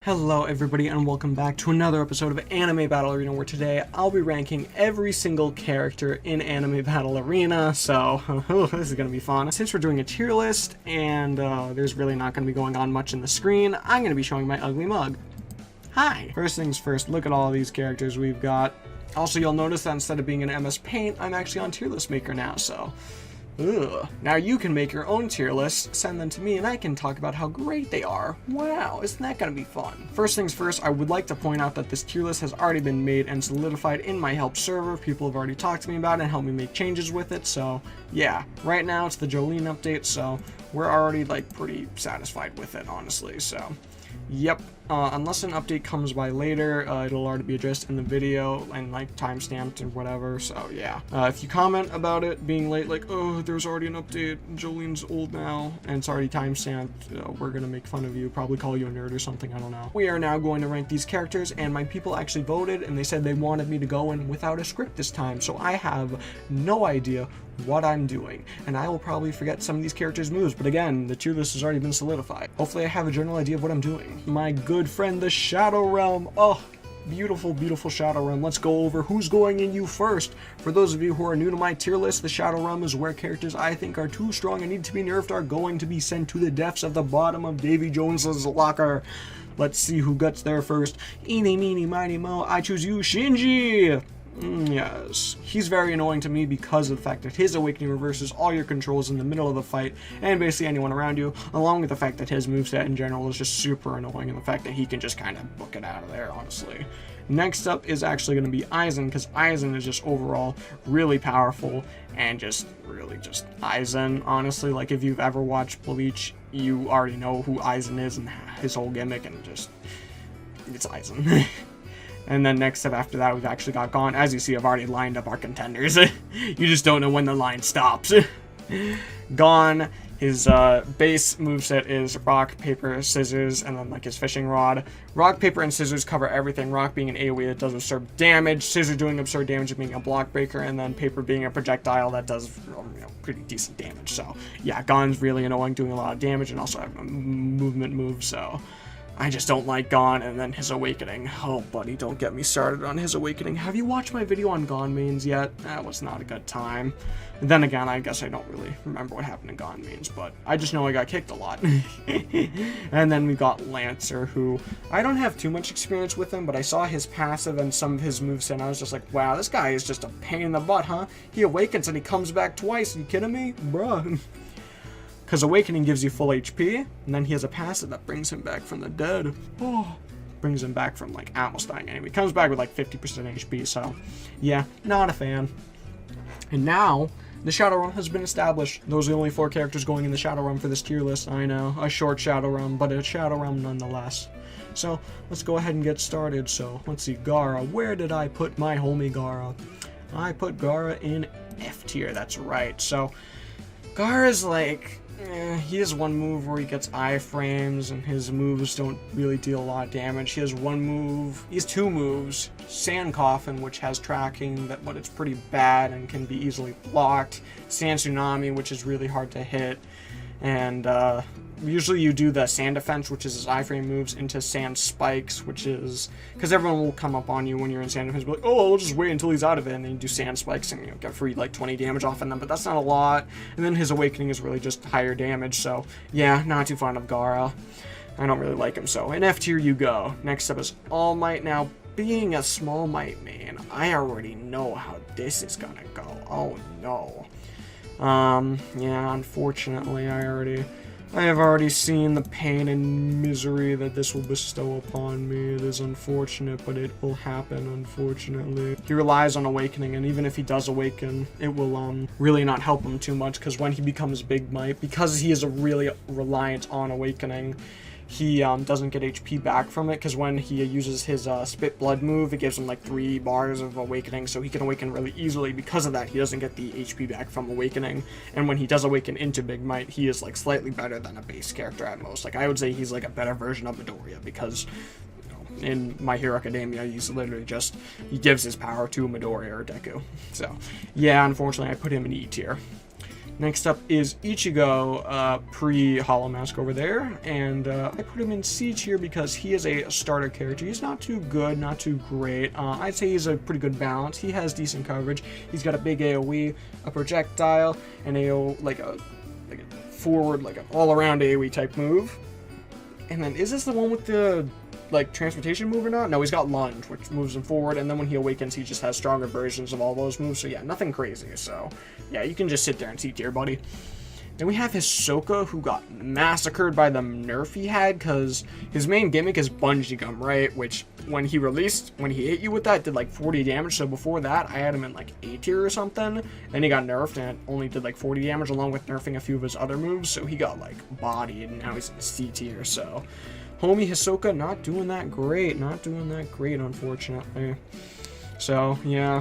Hello everybody and welcome back to another episode of Anime Battle Arena, where today I'll be ranking every single character in Anime Battle Arena, so this is going to be fun. Since we're doing a tier list and there's really not going to be going on much in the screen, I'm going to be showing my ugly mug. Hi! First things first, look at all these characters we've got. Also, you'll notice that instead of being in MS Paint, I'm actually on Tier List Maker now, so... Ugh. Now you can make your own tier lists, send them to me, and I can talk about how great they are. Wow, isn't that gonna be fun? First things first, I would like to point out that this tier list has already been made and solidified in my help server. People have already talked to me about it and helped me make changes with it, so yeah. Right now it's the Jolene update, so we're already like pretty satisfied with it, honestly, so yep. Unless an update comes by later, it'll already be addressed in the video and like timestamped and whatever, so yeah. If you comment about it being late, like, oh, there's already an update, Jolene's old now, and it's already timestamped, we're gonna make fun of you, probably call you a nerd or something, I don't know. We are now going to rank these characters, and my people actually voted, and they said they wanted me to go in without a script this time, so I have no idea what I'm doing, and I will probably forget some of these characters' moves, but again, the tier list has already been solidified. Hopefully I have a general idea of what I'm doing. My good friend, the Shadow Realm. Oh, beautiful, beautiful Shadow Realm. Let's go over who's going in you first. For those of you who are new to my tier list, the Shadow Realm is where characters I think are too strong and need to be nerfed are going to be sent to the depths of the bottom of Davy Jones's locker. Let's see who gets there first. Eeny, meeny, miny, mo, I choose you, Shinji! Yes, he's very annoying to me because of the fact that his awakening reverses all your controls in the middle of the fight and basically anyone around you, along with the fact that his moveset in general is just super annoying and the fact that he can just kind of book it out of there, honestly. Next up is actually going to be Eisen, because Eisen is just overall really powerful and just really just Eisen, honestly. Like, if you've ever watched Bleach, you already know who Eisen is and his whole gimmick, and just, it's Eisen. And then next up after that, we've actually got Gon. As you see, I've already lined up our contenders. You just don't know when the line stops. Gon, his base moveset is rock, paper, scissors, and then like his fishing rod. Rock, paper, and scissors cover everything. Rock being an AoE that does absurd damage, scissors doing absurd damage and being a block breaker, and then paper being a projectile that does pretty decent damage. So yeah, Gon's really annoying, doing a lot of damage, and also have a movement move, so... I just don't like Gon, and then his awakening. Oh, buddy, don't get me started on his awakening. Have you watched my video on Gon mains yet? That was not a good time. And then again, I guess I don't really remember what happened in Gon mains, but I just know I got kicked a lot. And then we got Lancer, who I don't have too much experience with him, but I saw his passive and some of his moves, and I was just like, wow, this guy is just a pain in the butt, huh? He awakens and he comes back twice. Are you kidding me? Bruh. Because Awakening gives you full HP, and then he has a passive that brings him back from the dead. Oh, brings him back from, like, almost dying anyway. He comes back with, like, 50% HP, so, yeah, not a fan. And now, the Shadow Realm has been established. Those are the only 4 characters going in the Shadow Realm for this tier list. I know, a short Shadow Realm, but a Shadow Realm nonetheless. So, let's go ahead and get started. So, let's see, Gara. Where did I put my homie Gara? I put Gara in F tier, that's right. So, Gara's, like... he has one move where he gets iframes, and his moves don't really deal a lot of damage. He has one move, he has 2 moves. Sand Coffin, which has tracking, but it's pretty bad and can be easily blocked. Sand Tsunami, which is really hard to hit. And usually you do the Sand Defense, which is his iframe moves, into Sand Spikes, which is... because everyone will come up on you when you're in Sand Defense, be like, oh, I'll just wait until he's out of it, and then you do Sand Spikes and you get free, like, 20 damage off of them, but that's not a lot. And then his Awakening is really just higher damage, so, yeah, not too fond of Gara. I don't really like him, so in F tier you go. Next up is All Might. Now, being a Small Might man, I already know how this is gonna go. Oh, no. Yeah, unfortunately, I have already seen the pain and misery that this will bestow upon me. It is unfortunate, but it will happen, unfortunately. He relies on Awakening, and even if he does awaken, it will, really not help him too much, because when he becomes Big Might, because he is really reliant on Awakening, he doesn't get HP back from it, because when he uses his Spit Blood move, it gives him like 3 bars of Awakening, so he can awaken really easily. Because of that, he doesn't get the HP back from Awakening, and when he does awaken into Big Might, he is like slightly better than a base character at most. Like, I would say he's like a better version of Midoriya, because in My Hero Academia, he's literally just, he gives his power to Midoriya or Deku. So, yeah, unfortunately, I put him in E tier. Next up is Ichigo, pre-Hollow Mask over there, and I put him in C tier because he is a starter character. He's not too good, not too great. I'd say he's a pretty good balance. He has decent coverage. He's got a big AoE, a projectile, and like a forward, like an all-around AoE type move. And then, is this the one with the like transportation move or not? No, he's got lunge, which moves him forward, and then when he awakens, he just has stronger versions of all those moves. So yeah, nothing crazy. So yeah, you can just sit there and C tier, buddy. Then we have Hisoka, who got massacred by the nerf he had, because his main gimmick is bungee gum, right? Which, when he hit you with that, did like 40 damage. So before that, I had him in like A tier or something. Then he got nerfed, and it only did like 40 damage, along with nerfing a few of his other moves. So he got like bodied, and now he's in C tier. So homie Hisoka, not doing that great. Unfortunately. So yeah,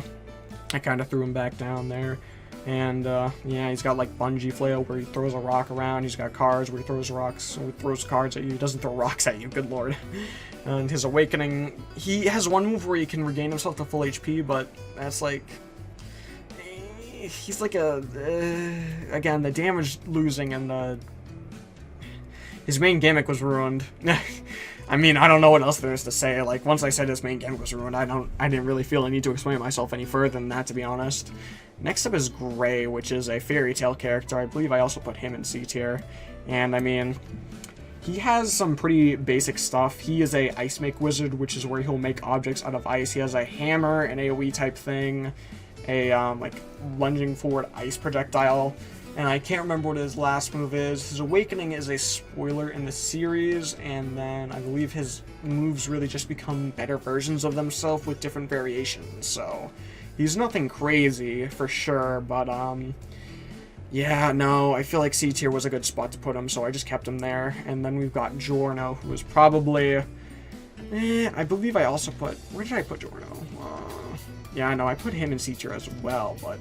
I kind of threw him back down there. And, yeah, he's got, like, bungee flail where he throws a rock around. He's got cards where he throws cards at you. He doesn't throw rocks at you, good lord. And his awakening, he has one move where he can regain himself to full HP, but that's, like, he's like again, the damage losing and his main gimmick was ruined. I mean, I don't know what else there is to say. Like, once I said his main gimmick was ruined, I didn't really feel I need to explain myself any further than that, to be honest. Next up is Gray, which is a fairy tale character. I believe I also put him in C tier. And, I mean, he has some pretty basic stuff. He is a ice make wizard, which is where he'll make objects out of ice. He has a hammer, an AoE type thing, a, like, lunging forward ice projectile. And I can't remember what his last move is. His awakening is a spoiler in the series, and then I believe his moves really just become better versions of themselves with different variations. So he's nothing crazy for sure, but yeah, no, I feel like C tier was a good spot to put him, so I just kept him there. And then we've got Giorno, who is probably, I believe I also put, where did I put Giorno? Yeah, no, I put him in C tier as well, but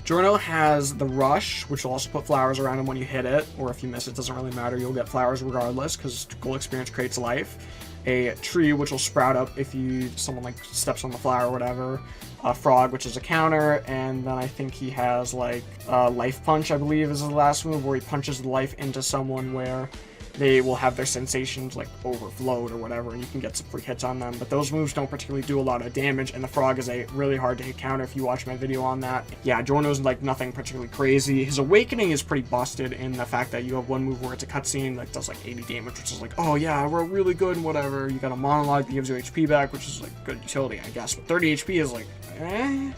Giorno has the Rush, which will also put flowers around him when you hit it, or if you miss it, doesn't really matter, you'll get flowers regardless, because gold experience creates life. A tree, which will sprout up if someone like steps on the flower or whatever. A frog, which is a counter, and then I think he has like life punch, I believe is his last move, where he punches the life into someone where they will have their sensations like overflowed or whatever, and you can get some free hits on them. But those moves don't particularly do a lot of damage, and the frog is a really hard to hit counter if you watch my video on that. Yeah, Giorno's like nothing particularly crazy. His awakening is pretty busted in the fact that you have one move where it's a cutscene that does like 80 damage, which is like, oh yeah, we're really good and whatever. You got a monologue that gives you HP back, which is like good utility, I guess. But 30 HP is like, eh.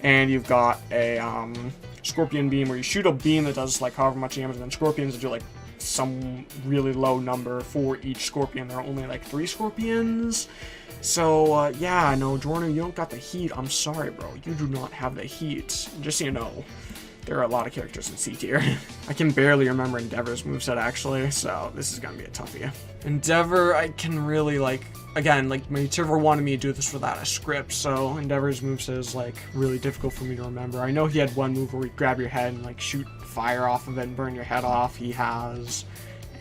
And you've got a scorpion beam where you shoot a beam that does like however much damage, and then scorpions that do like some really low number for each scorpion. There are only like 3 scorpions. So yeah, no, Giorno, you don't got the heat. I'm sorry, bro. You do not have the heat. Just so you know, there are a lot of characters in C tier. I can barely remember Endeavor's moveset actually, so this is gonna be a toughie. Endeavor, I can really like, again, like my server wanted me to do this without a script, so Endeavor's moveset is like really difficult for me to remember. I know he had one move where he'd grab your head and like shoot fire off of it and burn your head off. He has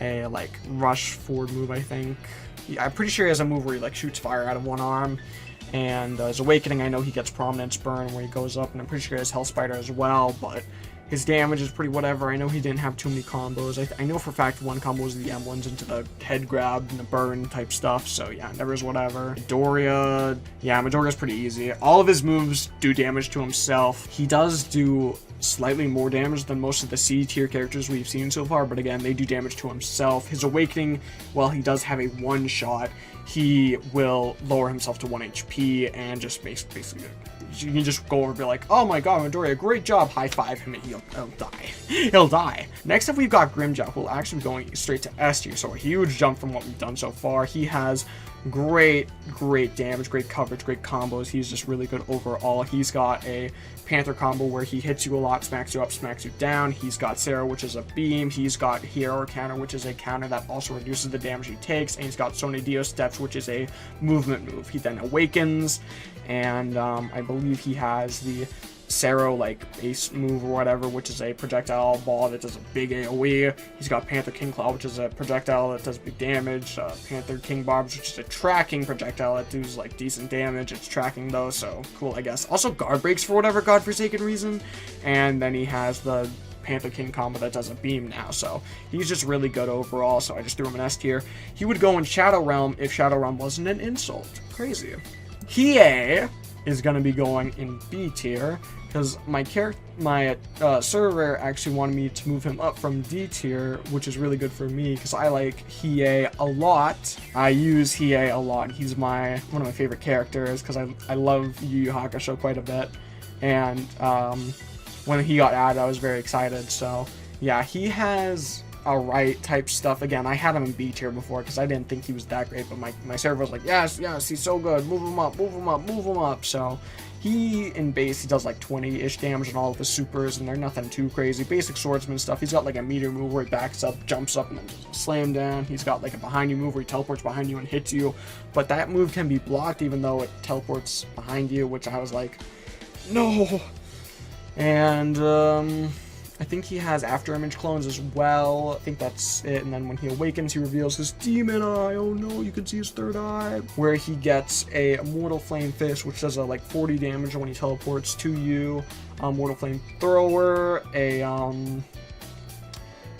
a like rush forward move, I think. I'm pretty sure he has a move where he like shoots fire out of one arm. And his awakening, I know he gets prominence burn where he goes up, and I'm pretty sure he has Hell Spider as well, but his damage is pretty whatever. I know he didn't have too many combos. I know for a fact one combo was the M1s into the head grab and the burn type stuff, so yeah, Endeavor's whatever. Midoriya, yeah, Midoriya's pretty easy. All of his moves do damage to himself. He does do slightly more damage than most of the C tier characters we've seen so far, but again, they do damage to himself. His awakening, while he does have a one-shot, he will lower himself to 1 HP and just basically you can just go over and be like, oh my god, Midoriya, great job, high five him, and he'll die. He'll die. Next up, we've got Grimjack, who will actually be going straight to S tier, so a huge jump from what we've done so far. He has great damage, great coverage, great combos. He's just really good overall. He's got a Panther combo where he hits you a lot, smacks you up, smacks you down. He's got Sarah, which is a beam. He's got Hero counter, which is a counter that also reduces the damage he takes. And he's got Sonedio steps, which is a movement move. He then awakens, and I believe he has the Sero like base move or whatever, which is a projectile ball that does a big AoE. He's got Panther King Claw, which is a projectile that does big damage. Panther King Barbs, which is a tracking projectile that does like decent damage. It's tracking those, so cool, I guess. Also guard breaks for whatever godforsaken reason. And then he has the Panther King combo that does a beam now, so he's just really good overall, so I just threw him an S tier. He would go in Shadow Realm if Shadow Realm wasn't an insult. Crazy. Hiei is going to be going in B tier, because my server actually wanted me to move him up from D tier, which is really good for me, because I like Hiei a lot. I use Hiei a lot. He's one of my favorite characters, because I love Yu Yu Hakusho quite a bit, and when he got added, I was very excited. So yeah, he has alright type stuff. Again, I had him in B tier before because I didn't think he was that great, but my server was like, yes, he's so good. Move him up, move him up, move him up. So he, in base, he does like 20-ish damage on all of his supers, and they're nothing too crazy. Basic swordsman stuff. He's got like a meteor move where he backs up, jumps up, and then does a slam down. He's got like a behind you move where he teleports behind you and hits you, but that move can be blocked even though it teleports behind you, which I was like, no. And I think he has after image clones as well. I think that's it. And then when he awakens, he reveals his demon eye. Oh no, you can see his third eye. Where he gets a Mortal Flame Fist, which does like 40 damage when he teleports to you. Mortal Flame Thrower, a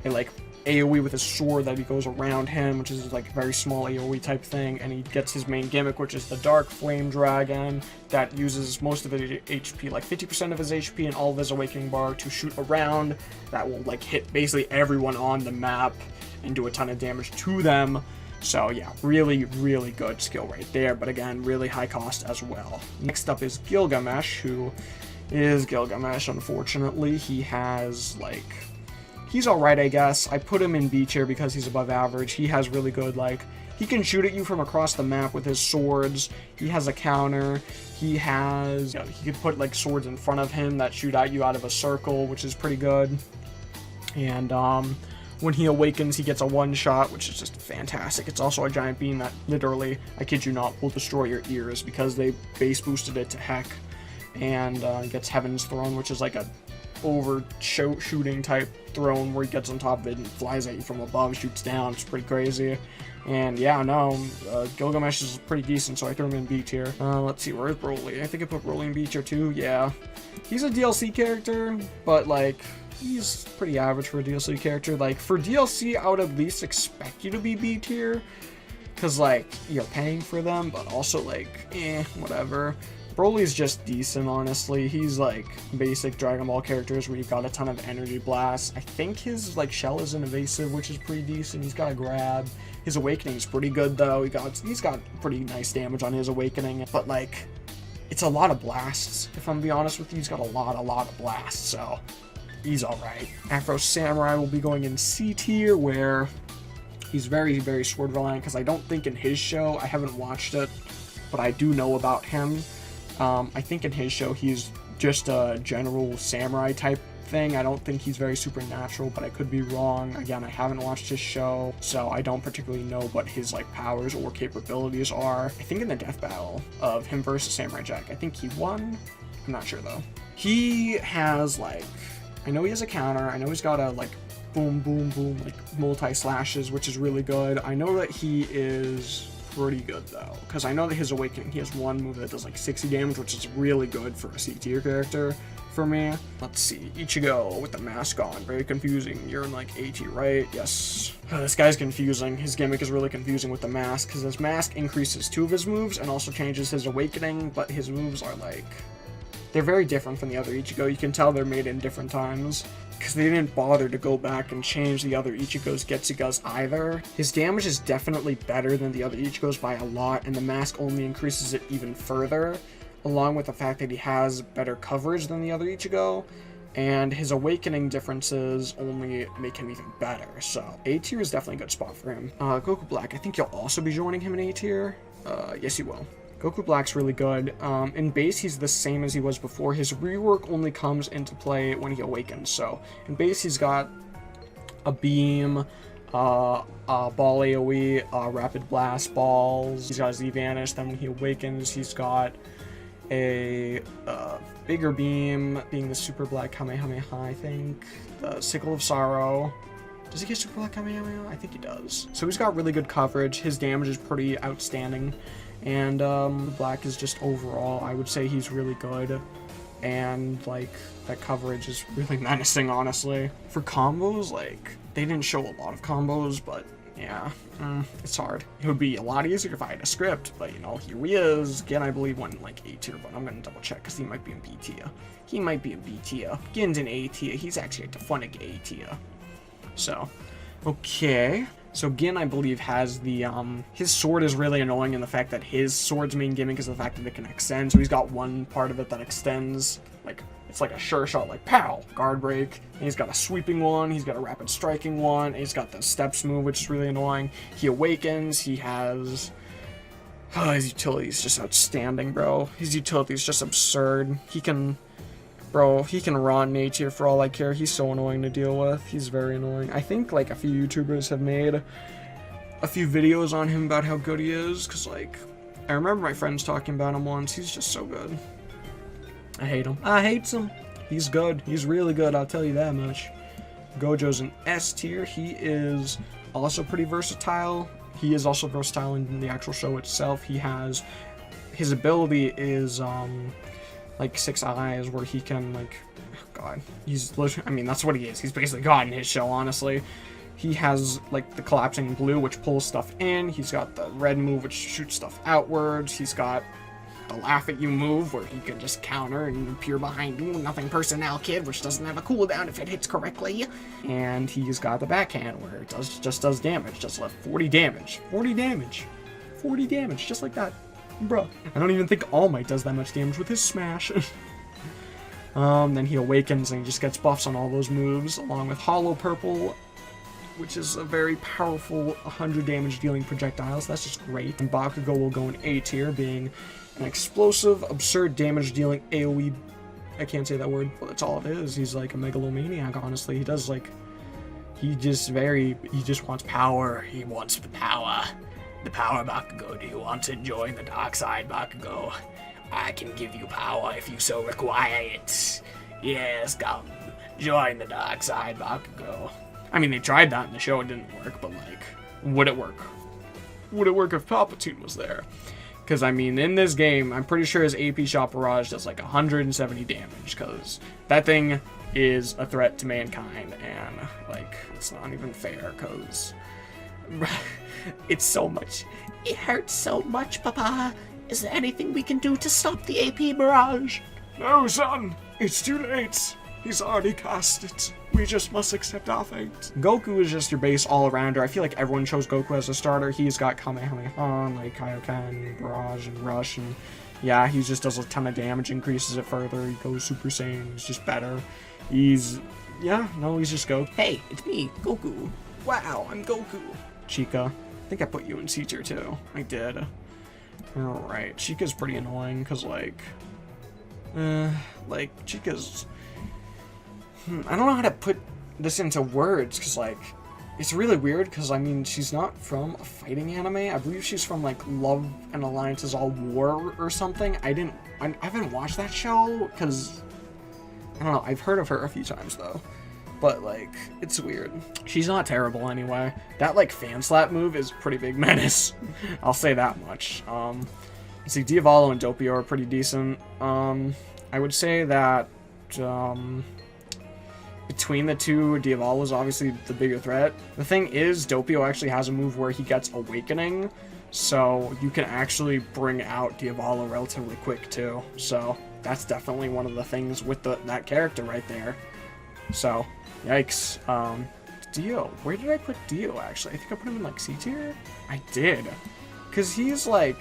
like AoE with his sword that he goes around him, which is like a very small AoE type thing, and he gets his main gimmick, which is the Dark Flame Dragon, that uses most of his HP, like 50% of his HP and all of his awakening bar to shoot around. That will like hit basically everyone on the map and do a ton of damage to them. So yeah, really, really good skill right there, but again, really high cost as well. Next up is Gilgamesh, who is Gilgamesh, unfortunately. He has like... He's alright, I guess. I put him in B tier because he's above average. He has really good, like, he can shoot at you from across the map with his swords. He has a counter. He has, he could put, like, swords in front of him that shoot at you out of a circle, which is pretty good. And, when he awakens, he gets a one-shot, which is just fantastic. It's also a giant beam that literally, I kid you not, will destroy your ears because they base boosted it to heck. And, gets Heaven's Throne, which is like a shooting type throne where he gets on top of it and flies at you from above, shoots down. It's pretty crazy. And yeah, no, Gilgamesh is pretty decent, so I threw him in B tier. Let's see, where's Broly? I think I put Broly in B tier too. Yeah, he's a DLC character, but like, he's pretty average for a DLC character. Like, for DLC, I would at least expect you to be B tier, because like, you're paying for them, but also like, whatever. Broly's just decent, honestly. He's like basic Dragon Ball characters where you got a ton of energy blasts. I think his like shell is an evasive, which is pretty decent. He's got a grab. His awakening is pretty good though. He's got pretty nice damage on his awakening, but like, it's a lot of blasts. If I'm being honest with you, he's got a lot of blasts, so he's alright. Afro Samurai will be going in C tier, where he's very, very sword reliant, because I don't think in his show, I haven't watched it, but I do know about him. I think in his show he's just a general samurai type thing. I don't think he's very supernatural, but I could be wrong. Again, I haven't watched his show, so I don't particularly know what his like powers or capabilities are. I think in the death battle of him versus Samurai Jack, I think he won. I'm not sure though. He has like, I know he has a counter. I know he's got a like boom, boom, boom, like multi-slashes, which is really good. I know that he is pretty good though, because I know that his awakening, he has one move that does like 60 damage, which is really good for a C tier character for me. Let's see, Ichigo with the mask on, very confusing. You're in like A tier, right? Yes. This guy's confusing. His gimmick is really confusing with the mask, because his mask increases 2 of his moves and also changes his awakening, but his moves are like, they're very different from the other Ichigo. You can tell they're made in different times, because they didn't bother to go back and change the other Ichigo's Getsugas either. His damage is definitely better than the other Ichigo's by a lot, and the mask only increases it even further, along with the fact that he has better coverage than the other Ichigo, and his awakening differences only make him even better. So A tier is definitely a good spot for him. Goku Black, I think you'll also be joining him in A tier. Yes, you will. Goku Black's really good. In base, he's the same as he was before. His rework only comes into play when he awakens. So in base, he's got a beam, ball AoE, rapid blast balls. He's got Z Vanish. Then when he awakens, he's got a bigger beam being the super black Kamehameha, I think. The sickle of sorrow. Does he get super black Kamehameha? I think he does. So he's got really good coverage. His damage is pretty outstanding. And black is just overall, I would say he's really good. And like that coverage is really menacing, honestly. For combos, like they didn't show a lot of combos, but yeah, it's hard. It would be a lot easier if I had a script, but you know, here he is. Again, I believe one in like A tier, but I'm gonna double check because he might be in B tier. He might be in B tier. Gin's in A tier. He's actually at the Funnig A tier. So, okay. So Gin, I believe, has the, his sword is really annoying in the fact that his sword's main gimmick is the fact that it can extend. So he's got one part of it that extends, like, it's like a sure shot, like, pow, guard break. And he's got a sweeping one, he's got a rapid striking one, and he's got the steps move, which is really annoying. He awakens, he has, his utility is just outstanding, bro. His utility is just absurd. He can run A tier for all I care. He's so annoying to deal with. He's very annoying. I think, like, a few YouTubers have made a few videos on him about how good he is, because, like, I remember my friends talking about him once. He's just so good. I hate him. I hate him. He's good. He's really good, I'll tell you that much. Gojo's an S tier. He is also pretty versatile. He is also versatile in the actual show itself. He has... His ability is, like 6 eyes where he can, like, God, he's literally, I mean, that's what he is. He's basically God in his show, honestly. He has, like, the collapsing blue, which pulls stuff in. He's got the red move, which shoots stuff outwards. He's got the laugh at you move, where he can just counter and appear behind you. Nothing personnel, kid, which doesn't have a cooldown if it hits correctly. And he's got the backhand, where it just does damage. Just left 40 damage. 40 damage. 40 damage, just like that. Bruh. I don't even think All Might does that much damage with his smash. Then he awakens and he just gets buffs on all those moves, along with Hollow Purple, which is a very powerful 100 damage dealing projectile, so that's just great. And Bakugo will go in A tier, being an explosive, absurd damage dealing AoE. I can't say that word, but that's all it is. He's like a megalomaniac, honestly. He does, like, he just wants power. He wants the power. The power, Bakugo. Do you want to join the dark side, Bakugo? I can give you power if you so require it. Yes, come. Join the dark side, Bakugo. I mean, they tried that in the show, it didn't work, but, like, would it work? Would it work if Palpatine was there? Because, I mean, in this game, I'm pretty sure his AP shot barrage does, like, 170 damage, because that thing is a threat to mankind, and, like, it's not even fair, because... It's so much. It hurts so much, Papa. Is there anything we can do to stop the AP barrage? No, son. It's too late. He's already cast it. We just must accept our fate. Goku is just your base all-arounder. I feel like everyone chose Goku as a starter. He's got Kamehameha, like Kaioken, Barrage, and Rush, and yeah, he just does a ton of damage, increases it further. He goes Super Saiyan. He's just better. He's just Goku. Hey, it's me, Goku. Wow, I'm Goku. Chica. I think I put you in C tier too. I did. Alright, Chica's pretty annoying, because, like, Chica's... I don't know how to put this into words, because, like, it's really weird, because, I mean, she's not from a fighting anime. I believe she's from, like, Love and Alliance is All War or something. I haven't watched that show, because, I don't know, I've heard of her a few times, though. But, like, it's weird. She's not terrible anyway. That, like, fan slap move is pretty big menace. I'll say that much. Let's see, Diavolo and Doppio are pretty decent. I would say that, between the two, Diavolo is obviously the bigger threat. The thing is, Doppio actually has a move where he gets Awakening, so you can actually bring out Diavolo relatively quick, too. So, that's definitely one of the things with that character right there. So, yikes. Dio. Where did I put Dio, actually? I think I put him in, like, C tier? I did. Because he's like,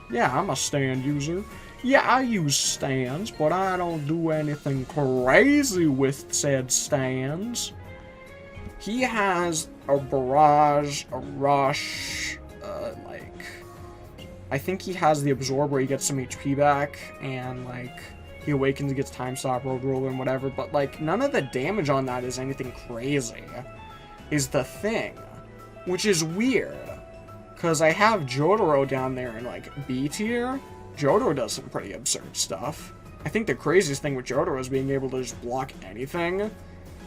yeah, I'm a stand user. Yeah, I use stands, but I don't do anything crazy with said stands. He has a barrage, a rush, I think he has the absorb where he gets some HP back, and, like, he awakens, he gets time stop, road roller, and whatever, but, like, none of the damage on that is anything crazy, is the thing, which is weird, because I have Jotaro down there in, like, B tier, Giorno does some pretty absurd stuff. I think the craziest thing with Giorno is being able to just block anything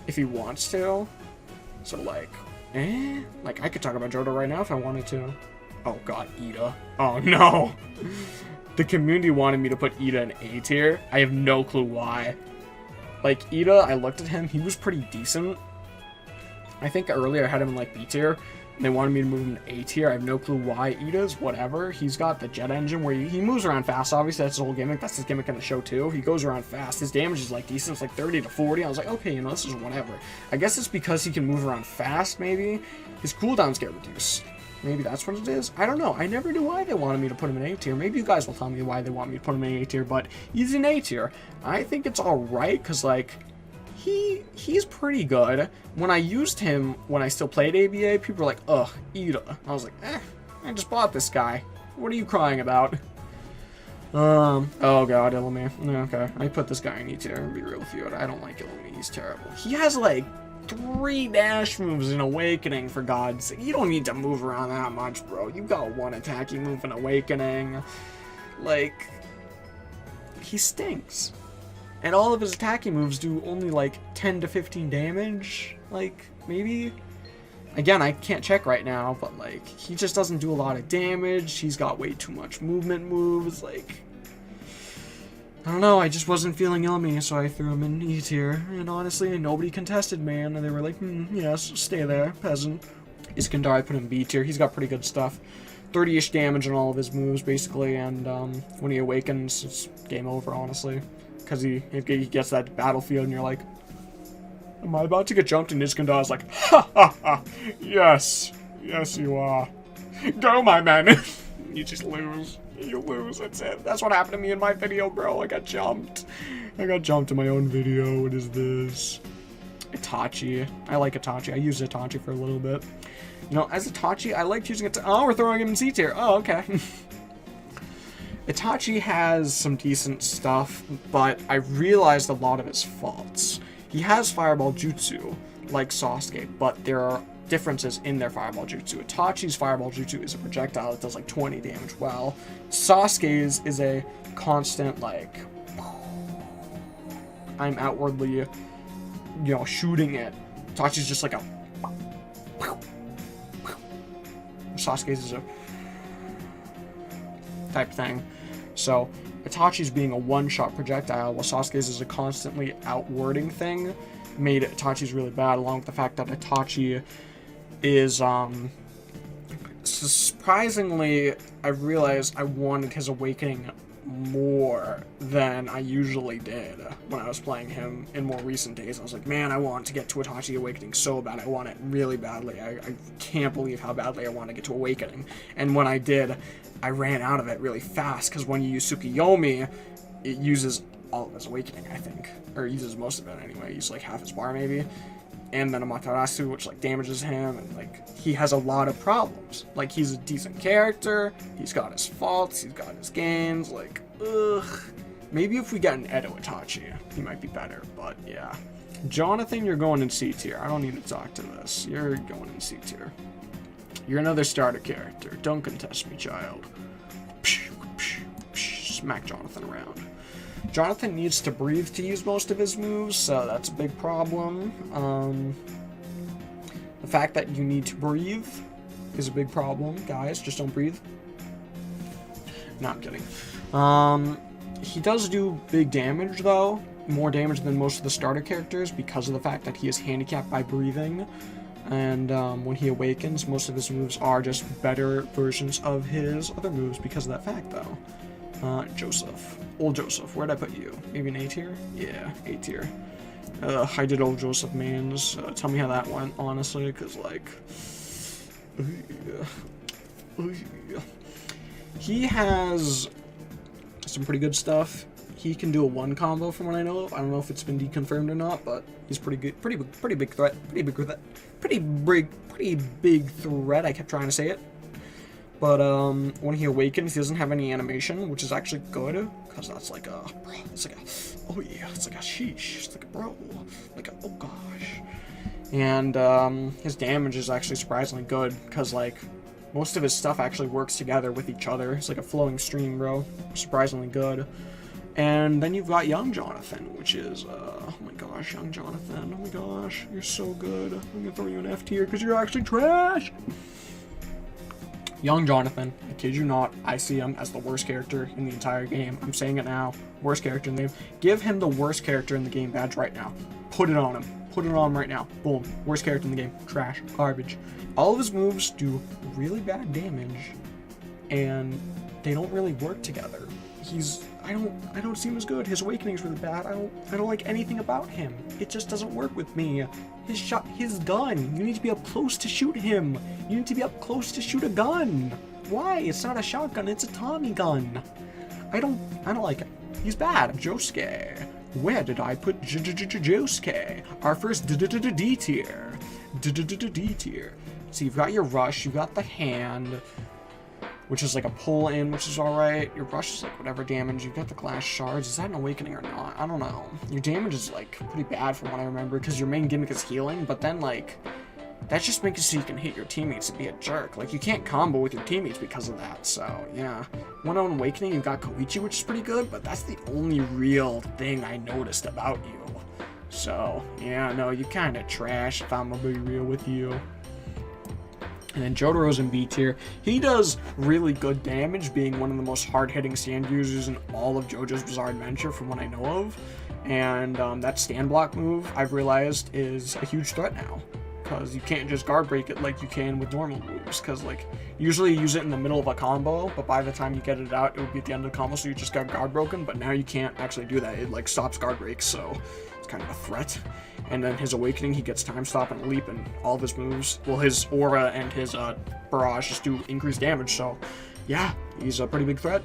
if he wants to. So, like, like, I could talk about Giorno right now if I wanted to. Oh, God, Ida. Oh, no. The community wanted me to put Ida in A tier. I have no clue why. Like, Ida, I looked at him. He was pretty decent. I think earlier I had him in, like, B tier. And they wanted me to move him to A tier. I have no clue why. Ida's whatever. He's got the jet engine where he moves around fast. Obviously, that's his whole gimmick. That's his gimmick in the show, too. He goes around fast. His damage is, like, decent. It's, like, 30 to 40. I was like, okay, you know, this is whatever. I guess it's because he can move around fast, maybe. His cooldowns get reduced. Maybe that's what it is. I don't know. I never knew why they wanted me to put him in A tier. Maybe you guys will tell me why they want me to put him in A tier, but he's in A tier. I think it's alright, because, like, he's pretty good. When I used him, when I still played ABA, people were like, ugh, Ida. I was like, I just bought this guy. What are you crying about? Oh god, Illumi. Okay, I put this guy in E tier, and be real with you. I don't like Illumi. He's terrible. He has, like, 3 dash moves in Awakening, for God's sake. You don't need to move around that much, bro. You got 1 attacking move in Awakening. Like, he stinks. And all of his attacking moves do only, like, 10 to 15 damage. Like, maybe? Again, I can't check right now, but, like, he just doesn't do a lot of damage. He's got way too much movement moves. Like, I don't know, I just wasn't feeling Illumi, so I threw him in E tier. And honestly, nobody contested, man. And they were like, yes, stay there, peasant. Iskandar, I put him in B tier. He's got pretty good stuff. 30-ish damage on all of his moves, basically. And when he awakens, it's game over, honestly. Because he gets that battlefield, and you're like, am I about to get jumped? And Iskandar is like, ha ha ha, yes, yes you are. Go, my man. You just lose. You lose, that's it. That's what happened to me in my video, bro. I got jumped. I got jumped in my own video. What is this? Hitachi. I like Hitachi. I used Hitachi for a little bit. You know, as Hitachi, I liked using it to... Oh, we're throwing him in C tier. Oh, okay. Itachi has some decent stuff, but I realized a lot of his faults. He has Fireball Jutsu, like Sasuke, but there are differences in their Fireball Jutsu. Itachi's Fireball Jutsu is a projectile that does like 20 damage, while Sasuke's is a constant, like, I'm outwardly, you know, shooting it. Itachi's just like a... Sasuke's is a... type thing. So, Itachi's being a one-shot projectile, while Sasuke's is a constantly outwarding thing, made Itachi's really bad, along with the fact that Itachi is, surprisingly, I realized I wanted his awakening more than I usually did when I was playing him in more recent days. I was like, man, I want to get to Itachi Awakening so bad. I want it really badly. I can't believe how badly I want to get to Awakening. And when I did, I ran out of it really fast, because when you use Tsukiyomi, it uses all of his Awakening, I think. Or it uses most of it anyway. It uses like half his bar maybe. And then Amaterasu, which like damages him, and like he has a lot of problems. Like, he's a decent character, he's got his faults, he's got his gains, like, ugh. Maybe if we get an Edo Itachi, he might be better, but yeah. Jonathan, you're going in C tier. I don't need to talk to this. You're going in C tier. You're another starter character. Don't contest me, child. Smack Jonathan around. Jonathan needs to breathe to use most of his moves, so that's a big problem. The fact that you need to breathe is a big problem. Guys, just don't breathe. No, I'm kidding. He does do big damage, though. More damage than most of the starter characters because of the fact that he is handicapped by breathing. And when he awakens, most of his moves are just better versions of his other moves because of that fact, though. Joseph. Old Joseph. Where'd I put you? Maybe an A tier? Yeah, A tier. I did Old Joseph mains. Tell me how that went, honestly, because, like... He has some pretty good stuff. He can do a 1 combo from what I know of. I don't know if it's been deconfirmed or not, but he's pretty good. Pretty big threat. Pretty big threat. I kept trying to say it. But when he awakens, he doesn't have any animation, which is actually good, because that's like a, bro, it's like a, oh yeah, it's like a sheesh, it's like a bro, like a, oh gosh. And his damage is actually surprisingly good, because like, Most of his stuff actually works together with each other. It's like a flowing stream, bro. Surprisingly good. And then you've got young Jonathan, which is, oh my gosh, young Jonathan. Oh my gosh, you're so good. I'm gonna throw you an F tier because you're actually trash. Young Jonathan, I kid you not, I see him as the worst character in the entire game. I'm saying it now. Worst character in the game. Give him the worst character in the game badge right now. Put it on him. Put it on him right now. Boom. Worst character in the game. Trash. Garbage. All of his moves do really bad damage, and they don't really work together. I don't see him as good. His awakening's really bad. I don't like anything about him. It just doesn't work with me. His gun. You need to be up close to shoot him. You need to be up close to shoot a gun. Why? It's not a shotgun, it's a Tommy gun. I don't like him. He's bad. Josuke. Where did I put Josuke? Our first D tier. D tier. So you've got your rush, you've got the hand, which is like a pull in, which is alright. Your rush is like whatever damage. You've got the glass shards. Is that an awakening or not? I don't know. Your damage is like pretty bad from what I remember, because your main gimmick is healing, but then like, that just makes it so you can hit your teammates and be a jerk. Like, you can't combo with your teammates because of that, so yeah. One on awakening, you've got Koichi, which is pretty good, but that's the only real thing I noticed about you. So, yeah, no, you kinda trash if I'm gonna be real with you. And then Jotaro's in B tier. He does really good damage, being one of the most hard-hitting stand users in all of JoJo's Bizarre Adventure from what I know of. And that stand block move, I've realized, is a huge threat now, because you can't just guard break it like you can with normal moves, because like, usually you use it in the middle of a combo, but by the time you get it out, it would be at the end of the combo, so you just got guard broken, but now you can't actually do that. It like stops guard breaks, so it's kind of a threat. And then his awakening, he gets time stop and leap, and all of his moves, well, his aura and his barrage just do increased damage, so yeah, he's a pretty big threat.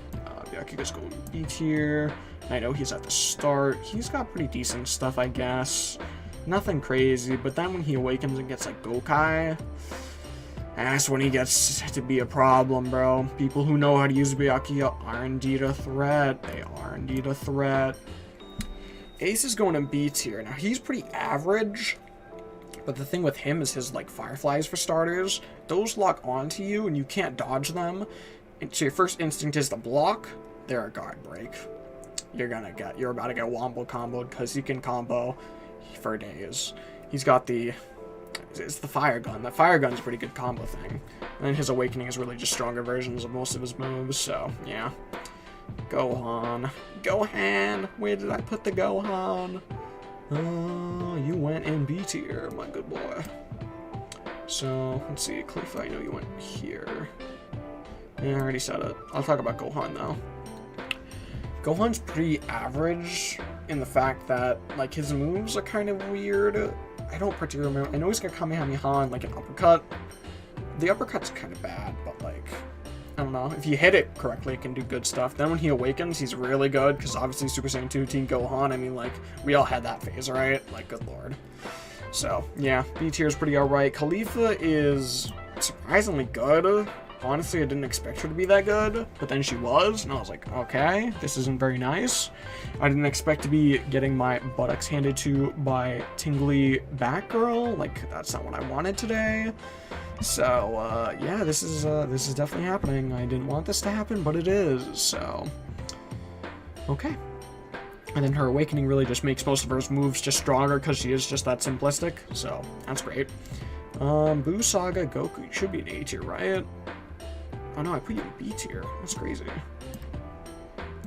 Byakuga's going B tier. I know he's at the start. He's got pretty decent stuff, I guess. Nothing crazy, but then when he awakens and gets like Gokai, that's when he gets to be a problem, bro. People who know how to use Byakuya are indeed a threat. They are indeed a threat. Ace is going in B tier. Now, he's pretty average, but the thing with him is his, like, fireflies, for starters. Those lock onto you, and you can't dodge them. And so your first instinct is to block. They're a guard break. You're about to get wombo comboed, because he can combo for days. He's got it's the fire gun. The fire gun's a pretty good combo thing. And then his awakening is really just stronger versions of most of his moves, so, yeah. Gohan. Gohan! Where did I put the Gohan? You went in B tier, my good boy. So, let's see. Khalifa, I know you went here. Yeah, I already said it. I'll talk about Gohan, though. Gohan's pretty average in the fact that, like, his moves are kind of weird. I don't particularly remember. I know he's got Kamehameha and, like, an uppercut. The uppercut's kind of bad, but, like, I don't know. If you hit it correctly, it can do good stuff. Then when he awakens, he's really good, because obviously Super Saiyan 2 Team Gohan, I mean, like, we all had that phase, right? Like, good lord. So, yeah, B tier is pretty alright. Khalifa is surprisingly good. Honestly, I didn't expect her to be that good, but then she was, and I was like, okay, this isn't very nice. I didn't expect to be getting my buttocks handed to by tingly Batgirl. Like, that's not what I wanted today. So, yeah, this is definitely happening. I didn't want this to happen, but it is, so. Okay. And then her awakening really just makes most of her moves just stronger, because she is just that simplistic, so that's great. Buu Saga Goku, you should be an A tier, right? Oh no, I put you in B tier. That's crazy.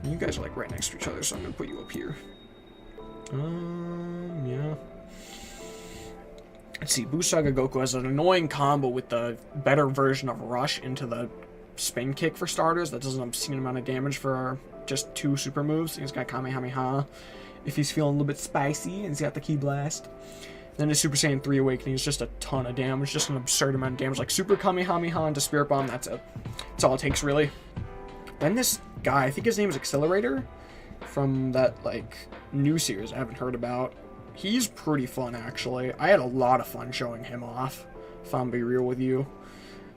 You guys are like right next to each other, so I'm gonna put you up here. Yeah. Let's see, Buu Saga Goku has an annoying combo with the better version of Rush into the spin kick for starters. That does an obscene amount of damage for just 2 super moves. He's got Kamehameha if he's feeling a little bit spicy, and he's got the Ki Blast. Then his Super Saiyan 3 Awakening is just a ton of damage, just an absurd amount of damage. Like Super Kamehameha into Spirit Bomb, that's it. That's all it takes, really. Then this guy, I think his name is Accelerator, from that, like, new series I haven't heard about. He's pretty fun, actually. I had a lot of fun showing him off, if I'm being real with you.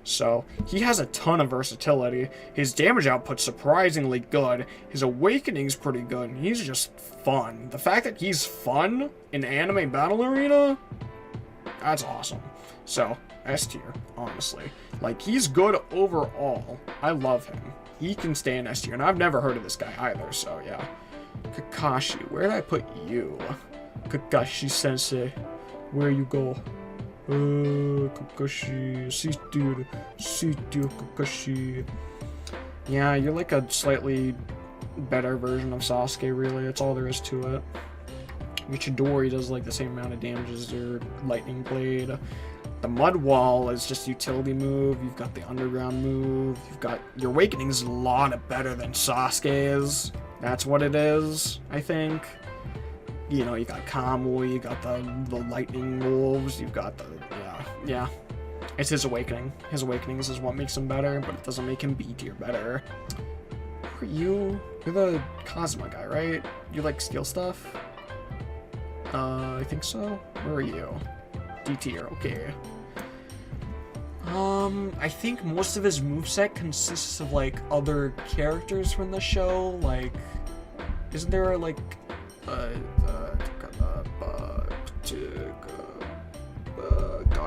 So, he has a ton of versatility. His damage output's surprisingly good. His awakening's pretty good, and he's just fun. The fact that he's fun in Anime Battle Arena, That's awesome. So, S tier, honestly. Like, he's good overall. I love him. He can stay in S tier, and I've never heard of this guy either, so yeah. Kakashi, where did I put you? Kakashi sensei, where you go? Kakashi, C-tier, Kakashi. Yeah, you're like a slightly better version of Sasuke, really. That's all there is to it. Chidori does like the same amount of damage as your lightning blade. The mud wall is just utility move. You've got the underground move. You've got your awakening is a lot better than Sasuke's. That's what it is, I think. You know, you got Kamui, you got the lightning wolves, you've got the yeah. It's his awakening. His awakenings is what makes him better, but it doesn't make him B tier better. Who are you? You're the Cosma guy, right? You like skill stuff? I think so. Where are you? D tier, okay. I think most of his moveset consists of like other characters from the show. Like, isn't there like God,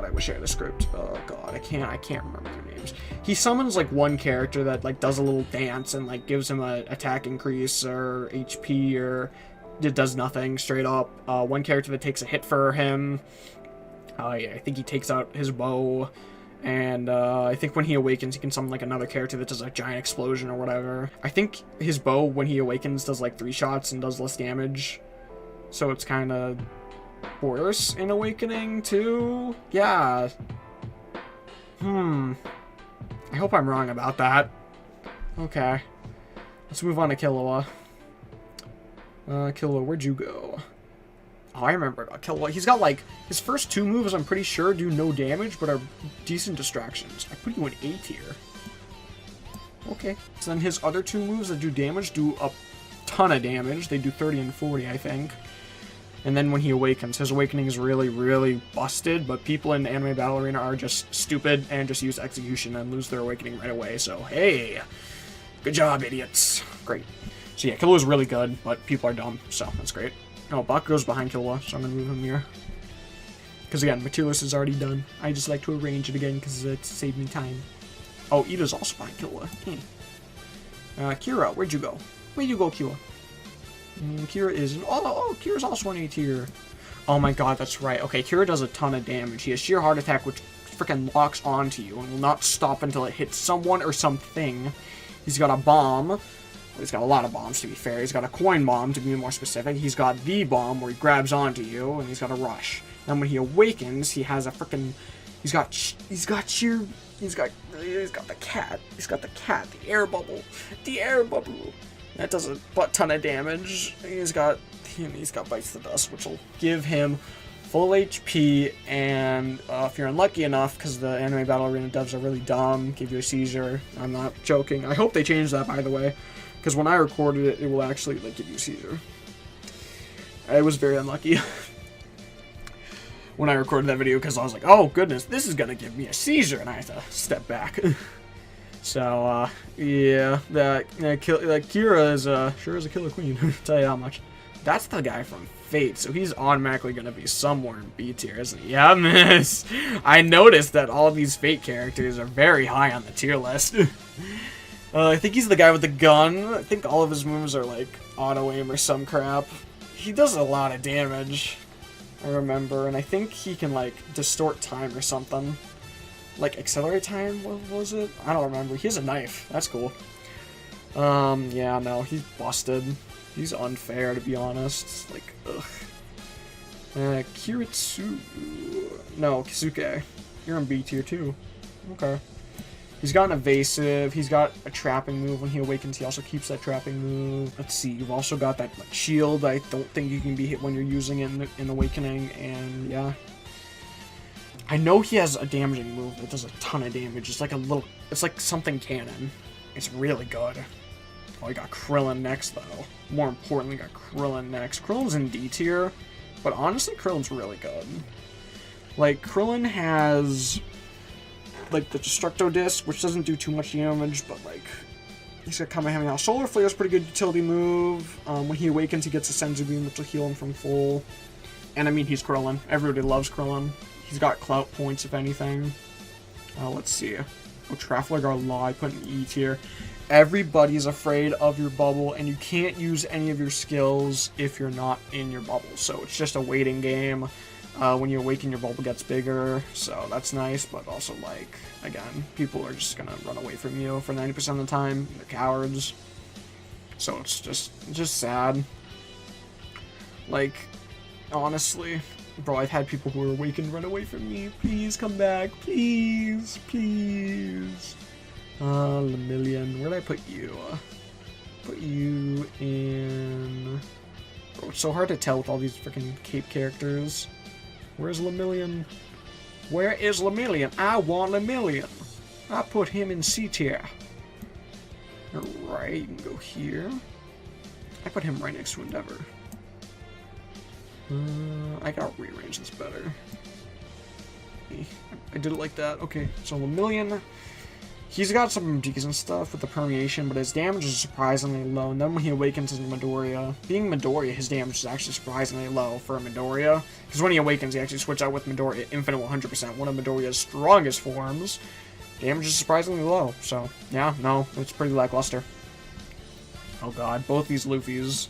I wish I had a script. Oh God, I can't remember their names. He summons like one character that like does a little dance and like gives him a attack increase or HP, or it does nothing straight up. One character that takes a hit for him. Yeah, I think he takes out his bow. And I think when he awakens, he can summon like another character that does a giant explosion or whatever. I think his bow, when he awakens, does like 3 shots and does less damage. So it's kind of worse in awakening too. Yeah. I hope I'm wrong about that. Okay. Let's move on to Killua. Killua, where'd you go? Oh, I remember about Killua. He's got, like, his first 2 moves, I'm pretty sure, do no damage, but are decent distractions. I put you in A tier. Okay. So then his other 2 moves that do damage do a ton of damage. They do 30 and 40, I think. And then when he awakens, his awakening is really, really busted, but people in Anime Battle Arena are just stupid and just use execution and lose their awakening right away. So, hey, good job, idiots. Great. So yeah, Killua's really good, but people are dumb, so that's great. Oh, Buck goes behind Killua, so I'm going to move him here. Because again, Materialist is already done. I just like to arrange it again because it saved me time. Oh, Ida's also behind Killua. Kira, where'd you go? Where'd you go, Kira? Kira is... Oh, Kira's also an A tier. Oh my god, that's right. Okay, Kira does a ton of damage. He has sheer heart attack, which freaking locks onto you and will not stop until it hits someone or something. He's got a bomb. He's got a lot of bombs, to be fair. He's got a coin bomb, to be more specific. He's got the bomb, where he grabs onto you, and he's got a rush. Then when he awakens, he has a frickin'... He's got the cat. He's got the cat, the air bubble. The air bubble. That does a butt ton of damage. He's got Bites the Dust, which will give him full HP, and if you're unlucky enough, because the Anime Battle Arena devs are really dumb, give you a seizure. I'm not joking. I hope they change that, by the way. Because when I recorded it, it will actually like give you a seizure. I was very unlucky when I recorded that video because I was like, oh goodness, this is gonna give me a seizure, and I had to step back. So yeah, Kira is sure is a killer queen. I'll tell you how much. That's the guy from Fate, so he's automatically gonna be somewhere in B tier, isn't he? Yeah, miss. I noticed that all these Fate characters are very high on the tier list. I think he's the guy with the gun. I think all of his moves are like auto-aim or some crap. He does a lot of damage, I remember, and I think he can like distort time or something. Like accelerate time, what was it? I don't remember. He has a knife. That's cool. Yeah, no, he's busted. He's unfair, to be honest. Like, ugh. Kiritsu. No, Kisuke. You're on B tier too. Okay. He's got an evasive, he's got a trapping move. When he awakens, he also keeps that trapping move. Let's see, you've also got that like, shield. I don't think you can be hit when you're using it in Awakening, and yeah. I know he has a damaging move that does a ton of damage. It's like a little, it's like something cannon. It's really good. Oh, I got Krillin next, though. More importantly, got Krillin next. Krillin's in D tier, but honestly, Krillin's really good. Like, Krillin has... like the Destructo Disc, which doesn't do too much damage, but like he's got Kamehameha. Solar Flare is a pretty good utility move. When he awakens, he gets a Senzu Beam, which will heal him from full. And I mean, he's Krillin. Everybody loves Krillin. he's got clout points, if anything. Let's see. Oh, Trafalgar Law, I put in E tier. Everybody's afraid of your bubble, and you can't use any of your skills if you're not in your bubble. So it's just a waiting game. When you awaken, your bubble gets bigger, so that's nice, but also, like, again, people are just gonna run away from you for 90% of the time. They're cowards. So it's just sad. Like, honestly, bro, I've had people who are awakened run away from me. Please come back. Please. Please. Lemillion. Where did I put you? Put you in... Bro, it's so hard to tell with all these freaking cape characters. Where's Lemillion? Where is Lemillion? I want Lemillion. I put him in C tier. Alright, you can go here. I put him right next to Endeavor. I gotta rearrange this better. I did it like that. Okay, so Lemillion. He's got some decent stuff with the permeation, but his damage is surprisingly low. And then when he awakens into Midoriya, being Midoriya, his damage is actually surprisingly low for a Midoriya. Because when he awakens, he actually switches out with Midoriya Infinite 100%, one of Midoriya's strongest forms. Damage is surprisingly low. So, yeah, no, it's pretty lackluster. Oh god, both these Luffys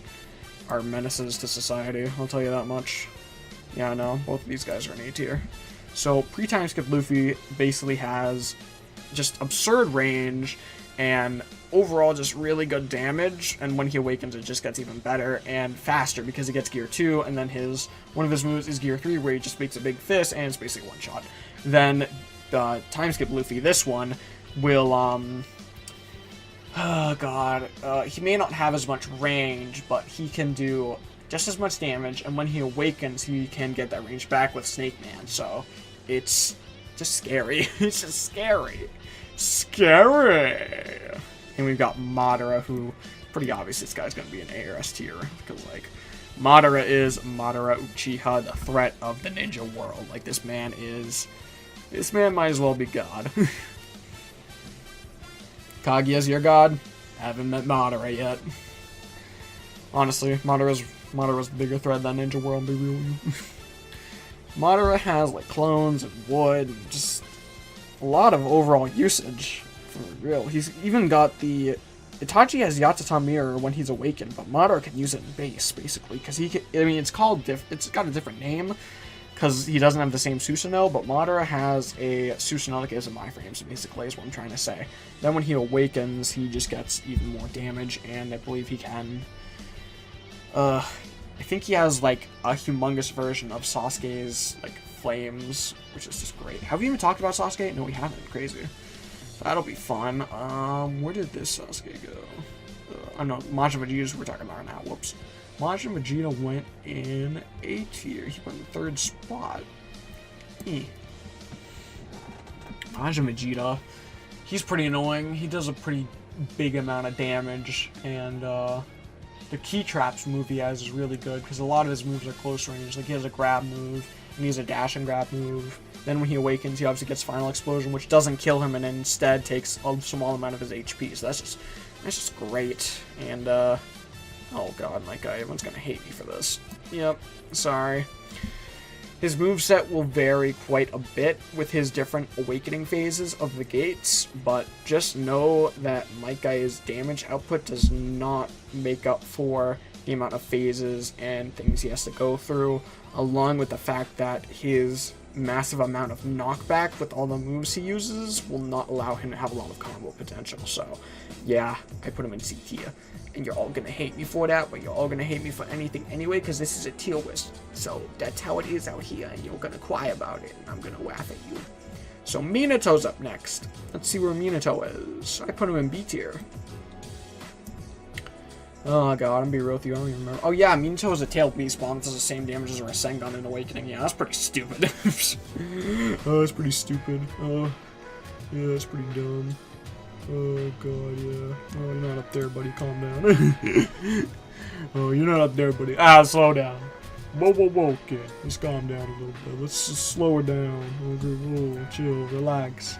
are menaces to society, I'll tell you that much. Yeah, no, both of these guys are in A tier. So, pre-time skip Luffy basically has just absurd range and overall just really good damage, and when he awakens it just gets even better and faster because he gets gear 2, and then one of his moves is gear 3 where he just makes a big fist and it's basically one shot. Then time skip Luffy, this one will oh god, he may not have as much range, but he can do just as much damage, and when he awakens he can get that range back with Snake Man, so it's just scary. It's just scary. Scary! And we've got Madara, who, pretty obvious this guy's gonna be an A or S tier, because, like, Madara is Madara Uchiha, the threat of the ninja world. Like, this man might as well be God. Kaguya's your god? Haven't met Madara yet. Honestly, Madara's the bigger threat than ninja world, be real. Madara has, like, clones and wood and just a lot of overall usage, for real. He's even got the... Itachi has Yatata Mirror when he's awakened, but Madara can use it in base, basically, because he can... I mean, it's got a different name, because he doesn't have the same Susanoo, but Madara has a Susanoo that gives him iframes, basically, is what I'm trying to say. Then when he awakens, he just gets even more damage, and I believe he can... I think he has, like, a humongous version of Sasuke's, like, flames, which is just great. Have we even talked about Sasuke? No, we haven't. Crazy. That'll be fun. Where did this Sasuke go? I know, Majin Vegeta's we're talking about now. Whoops. Majin Vegeta went in A tier. He went in the 3rd spot. Majin Vegeta. He's pretty annoying. He does a pretty big amount of damage, and, the Key Traps move he has is really good, because a lot of his moves are close range. Like, he has a grab move, and he has a dash and grab move. Then when he awakens, he obviously gets Final Explosion, which doesn't kill him, and instead takes a small amount of his HP. So that's just great. And, oh god, my guy, everyone's gonna hate me for this. Yep, sorry. His moveset will vary quite a bit with his different awakening phases of the gates, but just know that Might Guy's damage output does not make up for the amount of phases and things he has to go through, along with the fact that his massive amount of knockback with all the moves he uses will not allow him to have a lot of combo potential. So, yeah, I put him in C tier. And you're all gonna hate me for that, but you're all gonna hate me for anything anyway, because this is a tier list. So that's how it is out here, and you're gonna cry about it, and I'm gonna laugh at you. So Minato's up next. Let's see where Minato is. I put him in B tier. Oh god, I'm gonna be real with you, I don't even remember. Oh yeah, Minato is a tailed beast bomb that does the same damage as a Rasengan in Awakening. Yeah, that's pretty stupid. Oh, that's pretty stupid. Oh, yeah, that's pretty dumb. Oh god, yeah. Oh, you're not up there, buddy. Calm down. Oh, you're not up there, buddy. Ah, slow down. Whoa, whoa, whoa, kid. Let's calm down a little bit. Let's just slow her down. Whoa, chill, relax.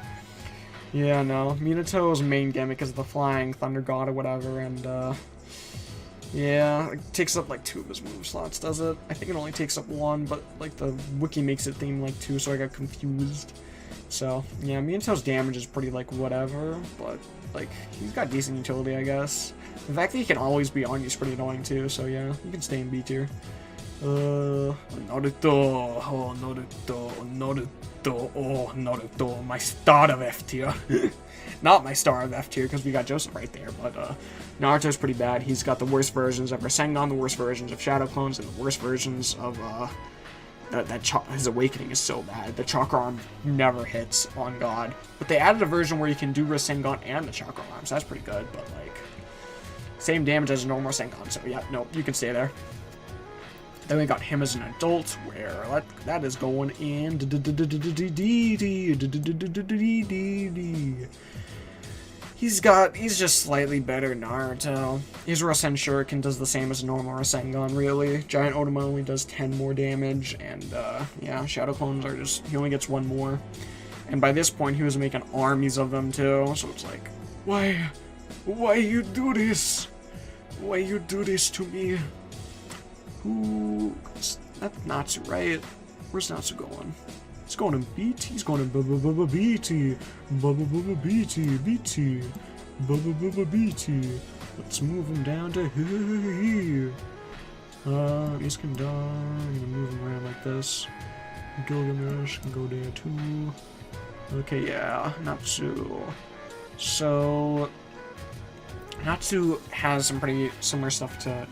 Yeah, no. Minato's main gimmick is the flying Thunder God or whatever, and, Yeah, it takes up like 2 of his move slots, does it? I think it only takes up 1, but like the wiki makes it seem like 2, so I got confused. So, yeah, Miento's damage is pretty like whatever, but like he's got decent utility, I guess. The fact that he can always be on you is pretty annoying too, so yeah, you can stay in B tier. Naruto, oh Naruto, Naruto, oh Naruto, my star of F tier. Not my star of F tier, because we got Joseph right there, but Naruto's pretty bad. He's got the worst versions of Rasengan, the worst versions of Shadow Clones, and the worst versions of, his awakening is so bad. The Chakra Arm never hits on God. But they added a version where you can do Rasengan and the Chakra Arm, so that's pretty good, but like, same damage as a normal Rasengan, so yeah, no, you can stay there. Then we got him as an adult, where that is going in. He's just slightly better Naruto. His Rasen Shuriken does the same as a normal Rasengan, really. Giant Otama only does 10 more damage, and yeah, Shadow Clones are just, he only gets 1 more. And by this point, he was making armies of them too, so it's like, why you do this? Why you do this to me? That's Natsu, right? Where's Natsu going? He's going to BT. He's going to BT. BT. BT. Let's move him down to here. Iskandar. I'm gonna move him around like this. Gilgamesh can go there too. Okay, yeah, Natsu. So Natsu has some pretty similar stuff to.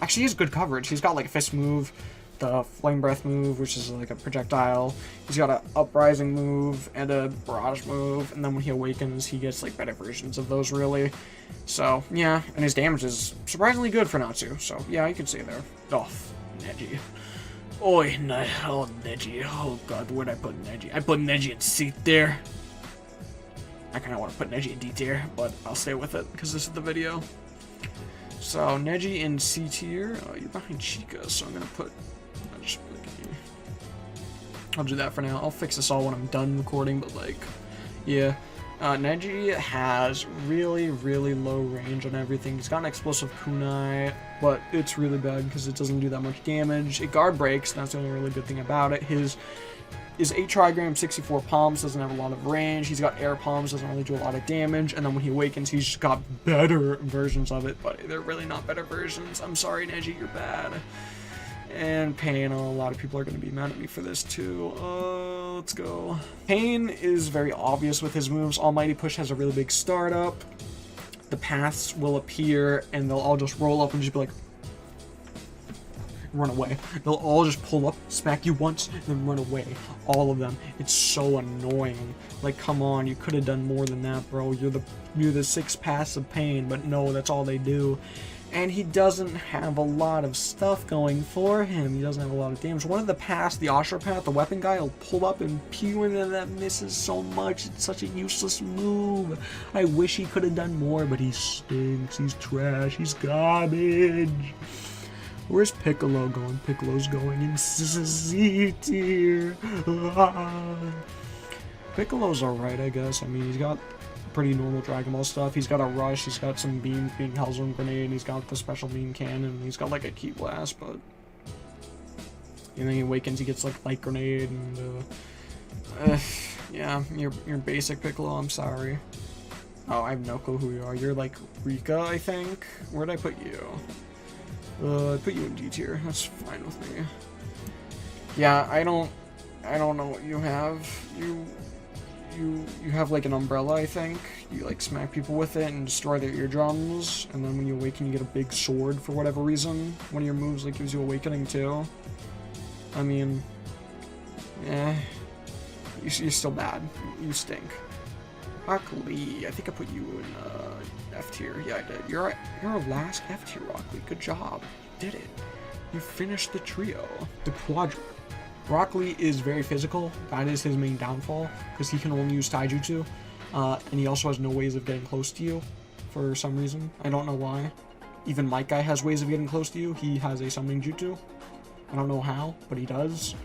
Actually, he has good coverage. He's got like a fist move, the flame breath move, which is like a projectile. He's got an uprising move and a barrage move, and then when he awakens, he gets like better versions of those, really. So yeah, and his damage is surprisingly good for Natsu. So yeah, you can see there. Oh, Neji. Oh, Neji. Oh god, where'd I put Neji? I put Neji in C tier. I kind of want to put Neji in D tier, but I'll stay with it because this is the video. So, Neji in C tier. Oh, you're behind Chica, so I'm gonna put. I'll do that for now. I'll fix this all when I'm done recording, but like, yeah. Neji has really, really low range on everything. He's got an explosive kunai, but it's really bad because it doesn't do that much damage. It guard breaks, and that's the only really good thing about it. His 8 trigram, 64 palms, doesn't have a lot of range. He's got air palms, doesn't really do a lot of damage. And then when he awakens, he's just got better versions of it, but they're really not better versions. I'm sorry, Neji, you're bad. And Pain, a lot of people are going to be mad at me for this too. Let's go. Pain is very obvious with his moves. Almighty Push has a really big startup. The paths will appear, and they'll all just roll up and just be like, run away. They'll all just pull up, smack you once, and then run away. All of them. It's so annoying. Like, come on, you could have done more than that, bro. You're the 6 paths of Pain, but no, that's all they do. And he doesn't have a lot of stuff going for him. He doesn't have a lot of damage. One of the paths, the Ashra path, the weapon guy, will pull up and pew, and then that misses so much. It's such a useless move. I wish he could have done more, but he stinks. He's trash. He's garbage. Where's Piccolo going? Piccolo's going in C tier. Piccolo's alright, I guess. I mean, he's got pretty normal Dragon Ball stuff. He's got a rush, he's got some beams being Hellzone Grenade, he's got the special beam cannon, he's got like a Ki Blast, but... And then he awakens, he gets like Light Grenade, and yeah, you're basic Piccolo, I'm sorry. Oh, I have no clue who you are. You're like Rukia, I think? Where'd I put you? I put you in D tier. That's fine with me. Yeah, I don't know what you have. You have like an umbrella, I think. You like smack people with it and destroy their eardrums, and then when you awaken, you get a big sword for whatever reason. One of your moves like gives you awakening too. I mean, yeah, you're still bad. You stink. Rock Lee, I think I put you in F tier. Yeah, I did. You're our last F tier, Rock Lee. Good job. You did it. You finished the trio. The quadrant. Rock Lee is very physical. That is his main downfall, because he can only use Taijutsu, and he also has no ways of getting close to you for some reason. I don't know why. Even Mike Guy has ways of getting close to you. He has a summoning jutsu. I don't know how, but he does.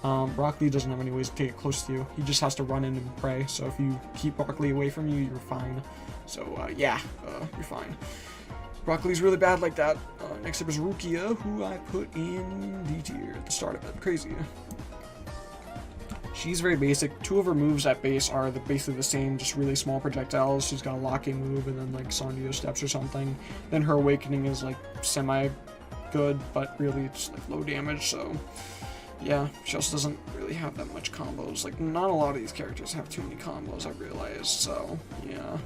Rock Lee doesn't have any ways to get close to you. He just has to run in and pray. So if you keep Rock Lee away from you, you're fine. So yeah, you're fine. Broccoli's really bad like that. Next up is Rukia, who I put in D tier at the start of it. Crazy. She's very basic. Two of her moves at base are basically the same, just really small projectiles. She's got a locking move and then like Sanji steps or something. Then her awakening is like semi-good, but really it's like low damage, so yeah, she also doesn't really have that much combos. Like, not a lot of these characters have too many combos, I realized, so yeah.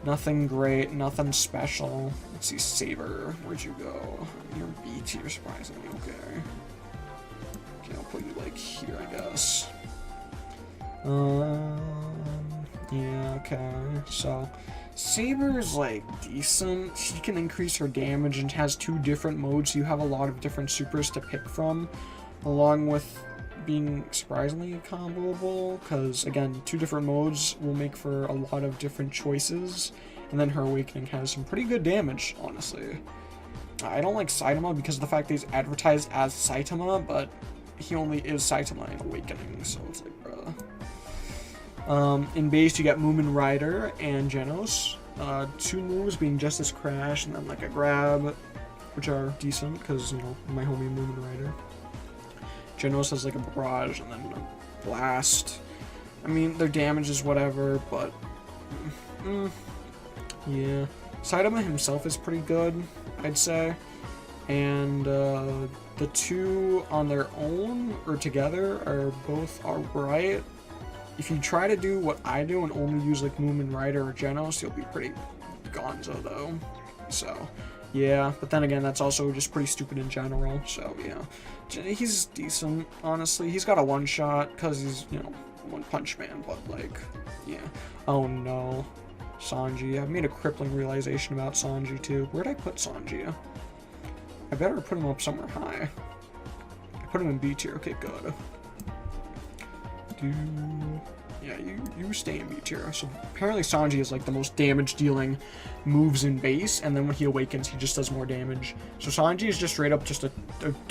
Nothing great, nothing special. Let's see, Saber, where'd you go? You're B tier, surprisingly, okay. Okay, I'll put you like here, I guess. Yeah, okay, so Saber's like decent. She can increase her damage and has two different modes. You have a lot of different supers to pick from, along with being surprisingly comboable, because again, two different modes will make for a lot of different choices. And then her awakening has some pretty good damage, honestly. I don't like Saitama because of the fact that he's advertised as Saitama, but he only is Saitama in awakening, so it's like, bruh. In base, you got Moomin Rider and Genos. Two moves being Justice Crash and then like a grab, which are decent because, you know, my homie Moomin Rider. Genos has like a barrage and then a blast. I mean, their damage is whatever, but yeah. Saitama himself is pretty good, I'd say. And the two on their own or together are both alright. If you try to do what I do and only use like Moomin Rider or Genos, you'll be pretty gonzo though. So yeah, but then again, that's also just pretty stupid in general, so yeah. He's decent, honestly. He's got a one-shot, because he's, you know, one-punch man, but, like, yeah. Oh, no. Sanji. I've made a crippling realization about Sanji, too. Where'd I put Sanji? I better put him up somewhere high. I put him in B tier. Okay, good. Yeah, you stay in B tier. So apparently Sanji is like the most damage dealing moves in base, and then when he awakens he just does more damage. So Sanji is just straight up just a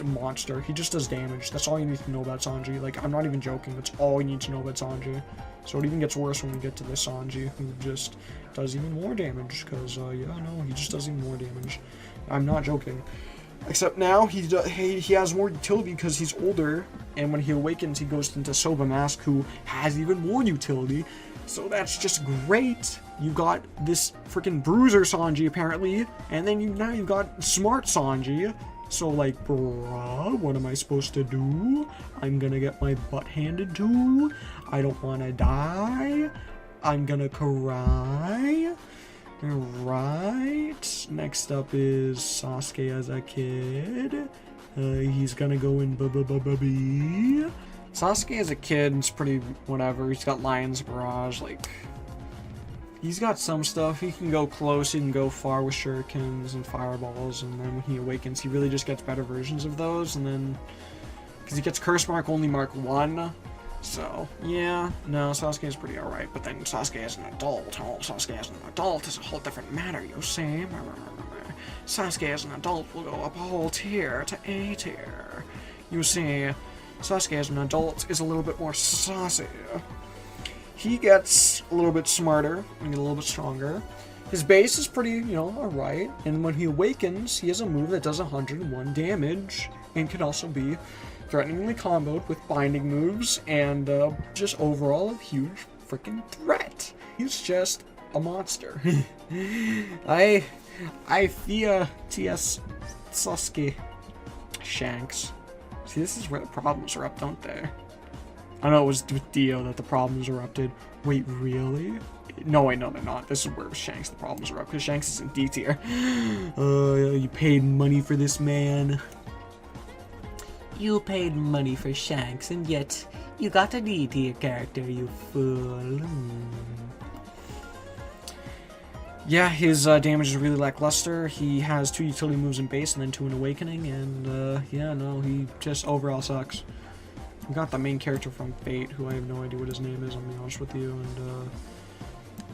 monster. He just does damage. That's all you need to know about Sanji. Like, I'm not even joking. That's all you need to know about Sanji. So it even gets worse when we get to this Sanji, who just does even more damage, because yeah, no, he just does even more damage. I'm not joking. Except now he has more utility because he's older, and when he awakens he goes into Soba Mask, who has even more utility. So that's just great. You got this freaking Bruiser Sanji apparently, and then now you got Smart Sanji. So like, bruh, what am I supposed to do? I'm gonna get my butt handed to. I don't wanna die. I'm gonna cry. Right. Next up is Sasuke as a kid. He's gonna go in B. Sasuke as a kid is pretty whatever. He's got Lion's Barrage. Like, he's got some stuff. He can go close. He can go far with shurikens and fireballs. And then when he awakens, he really just gets better versions of those. And then, because he gets Curse Mark only Mark 1. So, yeah, no, Sasuke is pretty alright, but then Sasuke as an adult, Sasuke as an adult is a whole different matter, you see? Sasuke as an adult will go up a whole tier to A tier. You see, Sasuke as an adult is a little bit more saucy. He gets a little bit smarter and a little bit stronger. His base is pretty, you know, alright, and when he awakens, he has a move that does 101 damage, and can also be threateningly comboed with binding moves, and just overall a huge freaking threat. He's just a monster. I fear TS Sasuke. Shanks. See, this is where the problems erupt, don't they? I know it was with Dio that the problems erupted. Wait, really? No, wait, no, they're not. This is where with Shanks the problems erupt, because Shanks is in D tier. You paid money for this man. You paid money for Shanks, and yet you got a D tier character, you fool. Yeah, his damage is really lackluster. He has 2 utility moves in base and then 2 in awakening, and yeah, no, he just overall sucks. We got the main character from Fate, who I have no idea what his name is, I'll be honest with you,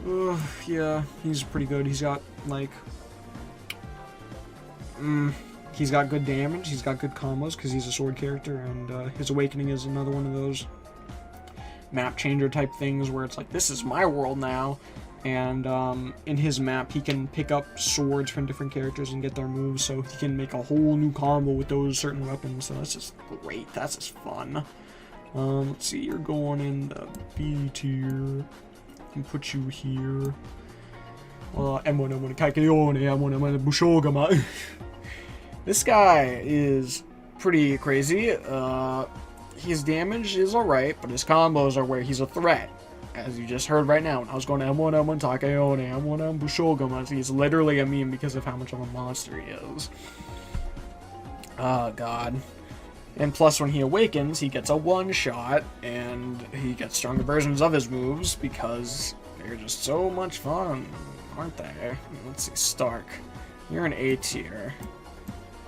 and yeah, he's pretty good. He's got, like, he's got good damage, he's got good combos because he's a sword character, and his awakening is another one of those map changer type things where it's like, this is my world now, And in his map, he can pick up swords from different characters and get their moves, so he can make a whole new combo with those certain weapons. So that's just great. That's just fun. Let's see, you're going in the B tier. I can put you here. This guy is pretty crazy. His damage is alright, but his combos are where he's a threat. As you just heard right now, when I was going to M1, M1 Takeone, M1, M Bushogama, he's literally a meme because of how much of a monster he is. Oh, God. And plus, when he awakens, he gets a one-shot, and he gets stronger versions of his moves because they're just so much fun, aren't they? Let's see, Stark. You're an A tier,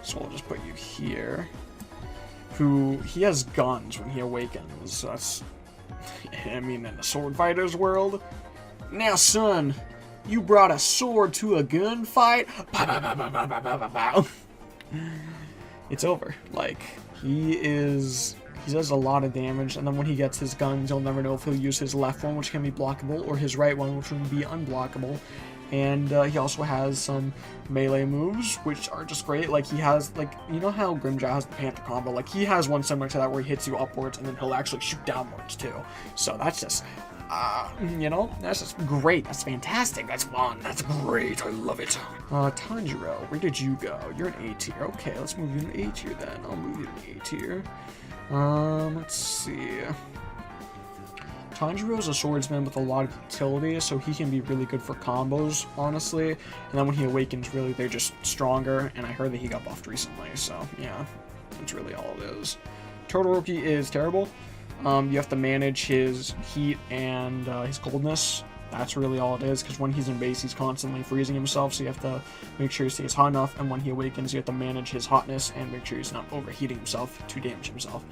so we'll just put you here. He has guns when he awakens, so that's... I mean, in the sword fighter's world. Now, son, you brought a sword to a gunfight? It's over. Like, he does a lot of damage, and then when he gets his guns, you'll never know if he'll use his left one, which can be blockable, or his right one, which will be unblockable. And he also has some melee moves, which are just great. Like, he has, like, you know how Grimjack has the Panther combo? Like, he has one similar to that where he hits you upwards, and then he'll actually shoot downwards, too. So that's just, you know, that's just great. That's fantastic. That's fun. That's great. I love it. Tanjiro, where did you go? You're an A tier. Okay, let's move you to an A tier, then. I'll move you to an A tier. Let's see. Tanjiro is a swordsman with a lot of utility, so he can be really good for combos, honestly. And then when he awakens, really, they're just stronger, and I heard that he got buffed recently, so yeah, that's really all it is. Todoroki is terrible. You have to manage his heat and his coldness. That's really all it is, because when he's in base, he's constantly freezing himself, so you have to make sure he stays hot enough, and when he awakens, you have to manage his hotness and make sure he's not overheating himself to damage himself.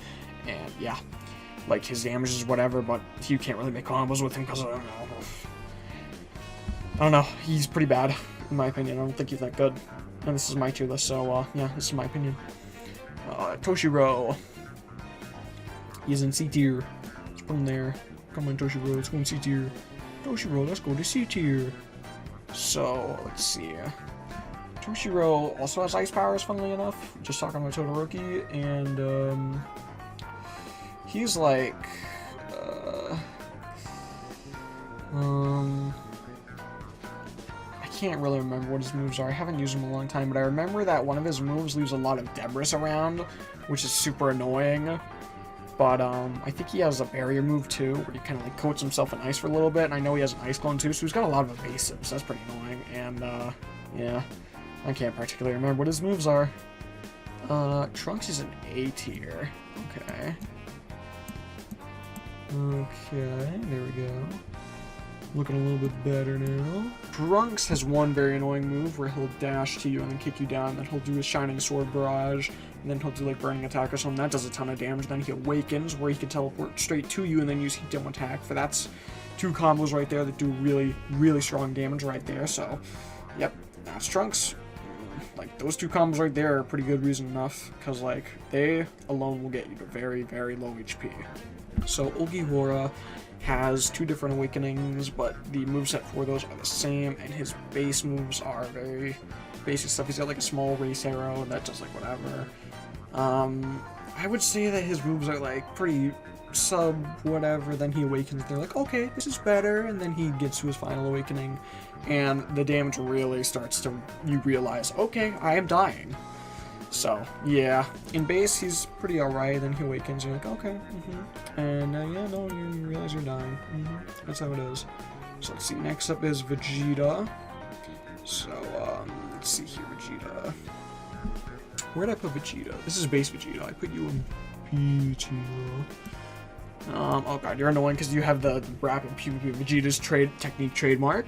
And yeah. Like, his damage is whatever, but you can't really make combos with him because I don't know. He's pretty bad, in my opinion. I don't think he's that good. And this is my tier list, so, yeah, this is my opinion. Toshiro. He's in C tier. Let's put him there. Come on, Toshiro. Let's go in C tier. Toshiro, let's go to C tier. So, let's see. Toshiro also has ice powers, funnily enough. Just talking about Todoroki, and, he's like, I can't really remember what his moves are. I haven't used them in a long time, but I remember that one of his moves leaves a lot of debris around, which is super annoying. But, I think he has a barrier move, too, where he kind of, like, coats himself in ice for a little bit, and I know he has an ice clone, too, so he's got a lot of evasives. That's pretty annoying, and, yeah, I can't particularly remember what his moves are. Trunks is an A tier. Okay. Okay, there we go. Looking a little bit better now. Trunks has one very annoying move where he'll dash to you and then kick you down, and then he'll do his Shining Sword Barrage, and then he'll do like Burning Attack or something. That does a ton of damage. Then he awakens where he can teleport straight to you and then use Heat Dome Attack. For that's two combos right there that do really, really strong damage right there. So, yep, that's Trunks. Like, those two combos right there are pretty good reason enough, because, like, they alone will get you to very, very low HP. So, Ogiwara has two different awakenings, but the moveset for those are the same, and his base moves are very basic stuff. He's got, like, a small race arrow that does, like, whatever. I would say that his moves are, like, pretty sub whatever, then he awakens, they're like, okay, this is better, and then he gets to his final awakening, and the damage really starts to, you realize, okay, I am dying. So, yeah, in base, he's pretty alright, then he awakens, you're like, okay, and, yeah, no, you realize you're dying, that's how it is. So, let's see, next up is Vegeta. So, let's see here, Vegeta. Where'd I put Vegeta? This is base Vegeta, I put you in P tier. Oh god, you're annoying because you have the rapid PvP Vegeta's technique trademark.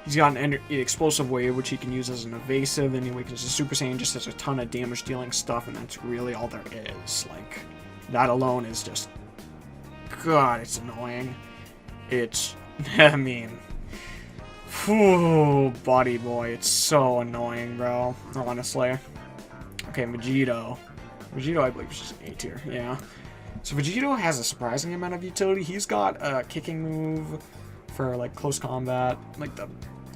He's got an explosive wave, which he can use as an evasive, and he awakens as a Super Saiyan, just has a ton of damage dealing stuff, and that's really all there is. Like, that alone is just, god, it's annoying. It's, I mean, whew, body boy, it's so annoying, bro, honestly. Okay, Vegito, I believe, is just an A tier, yeah. So Vegito has a surprising amount of utility. He's got a kicking move for like close combat, like the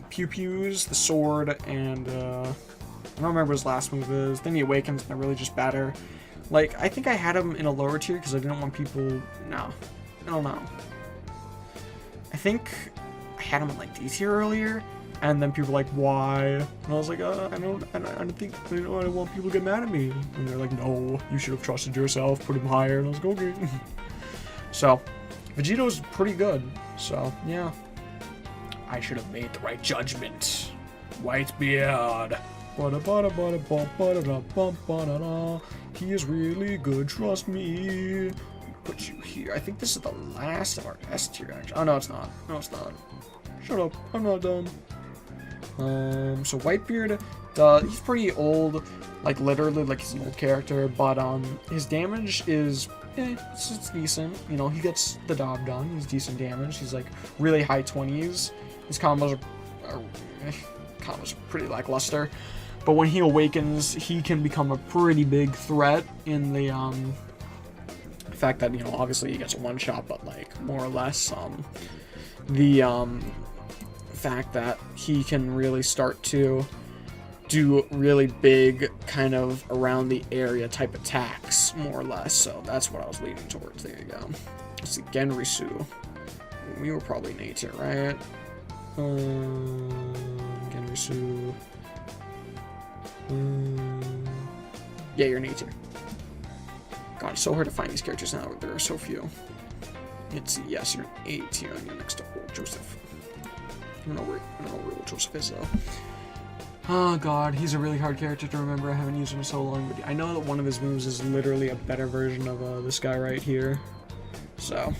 pew-pews, the sword, and I don't remember what his last move is. Then he awakens and they're really just better. Like, I think I had him in a lower tier because I didn't want people... No. I don't know. I think I had him in like D tier earlier, and then people were like, why? And I was like, I don't think, I don't want people to get mad at me. And they're like, no, you should have trusted yourself, put him higher. And I was like, okay. So, Vegito's pretty good. So, yeah. I should have made the right judgment. Whitebeard. He is really good, trust me. Put you here. I think this is the last of our S tier, actually. Oh, no, it's not. No, it's not. Shut up. I'm not done. So Whitebeard, he's pretty old. Like, literally, like, he's an old character. But, his damage is, it's decent. You know, he gets the job done. He's decent damage. He's, like, really high 20s. His combos are pretty lackluster. But when he awakens, he can become a pretty big threat in the, fact that, you know, obviously he gets a one-shot, but, like, more or less, the, fact that he can really start to do really big, kind of, around the area type attacks, more or less, so that's what I was leaning towards. There you go. Let's see, Genrisu. We were probably in A tier, right? Genrisu. Yeah, you're an A tier. God, it's so hard to find these characters now. There are so few. Let's see. Yes, you're an A tier, and you're next to old Joseph. I don't know where old Joseph is though. Oh God, he's a really hard character to remember. I haven't used him in so long, but I know that one of his moves is literally a better version of this guy right here. So,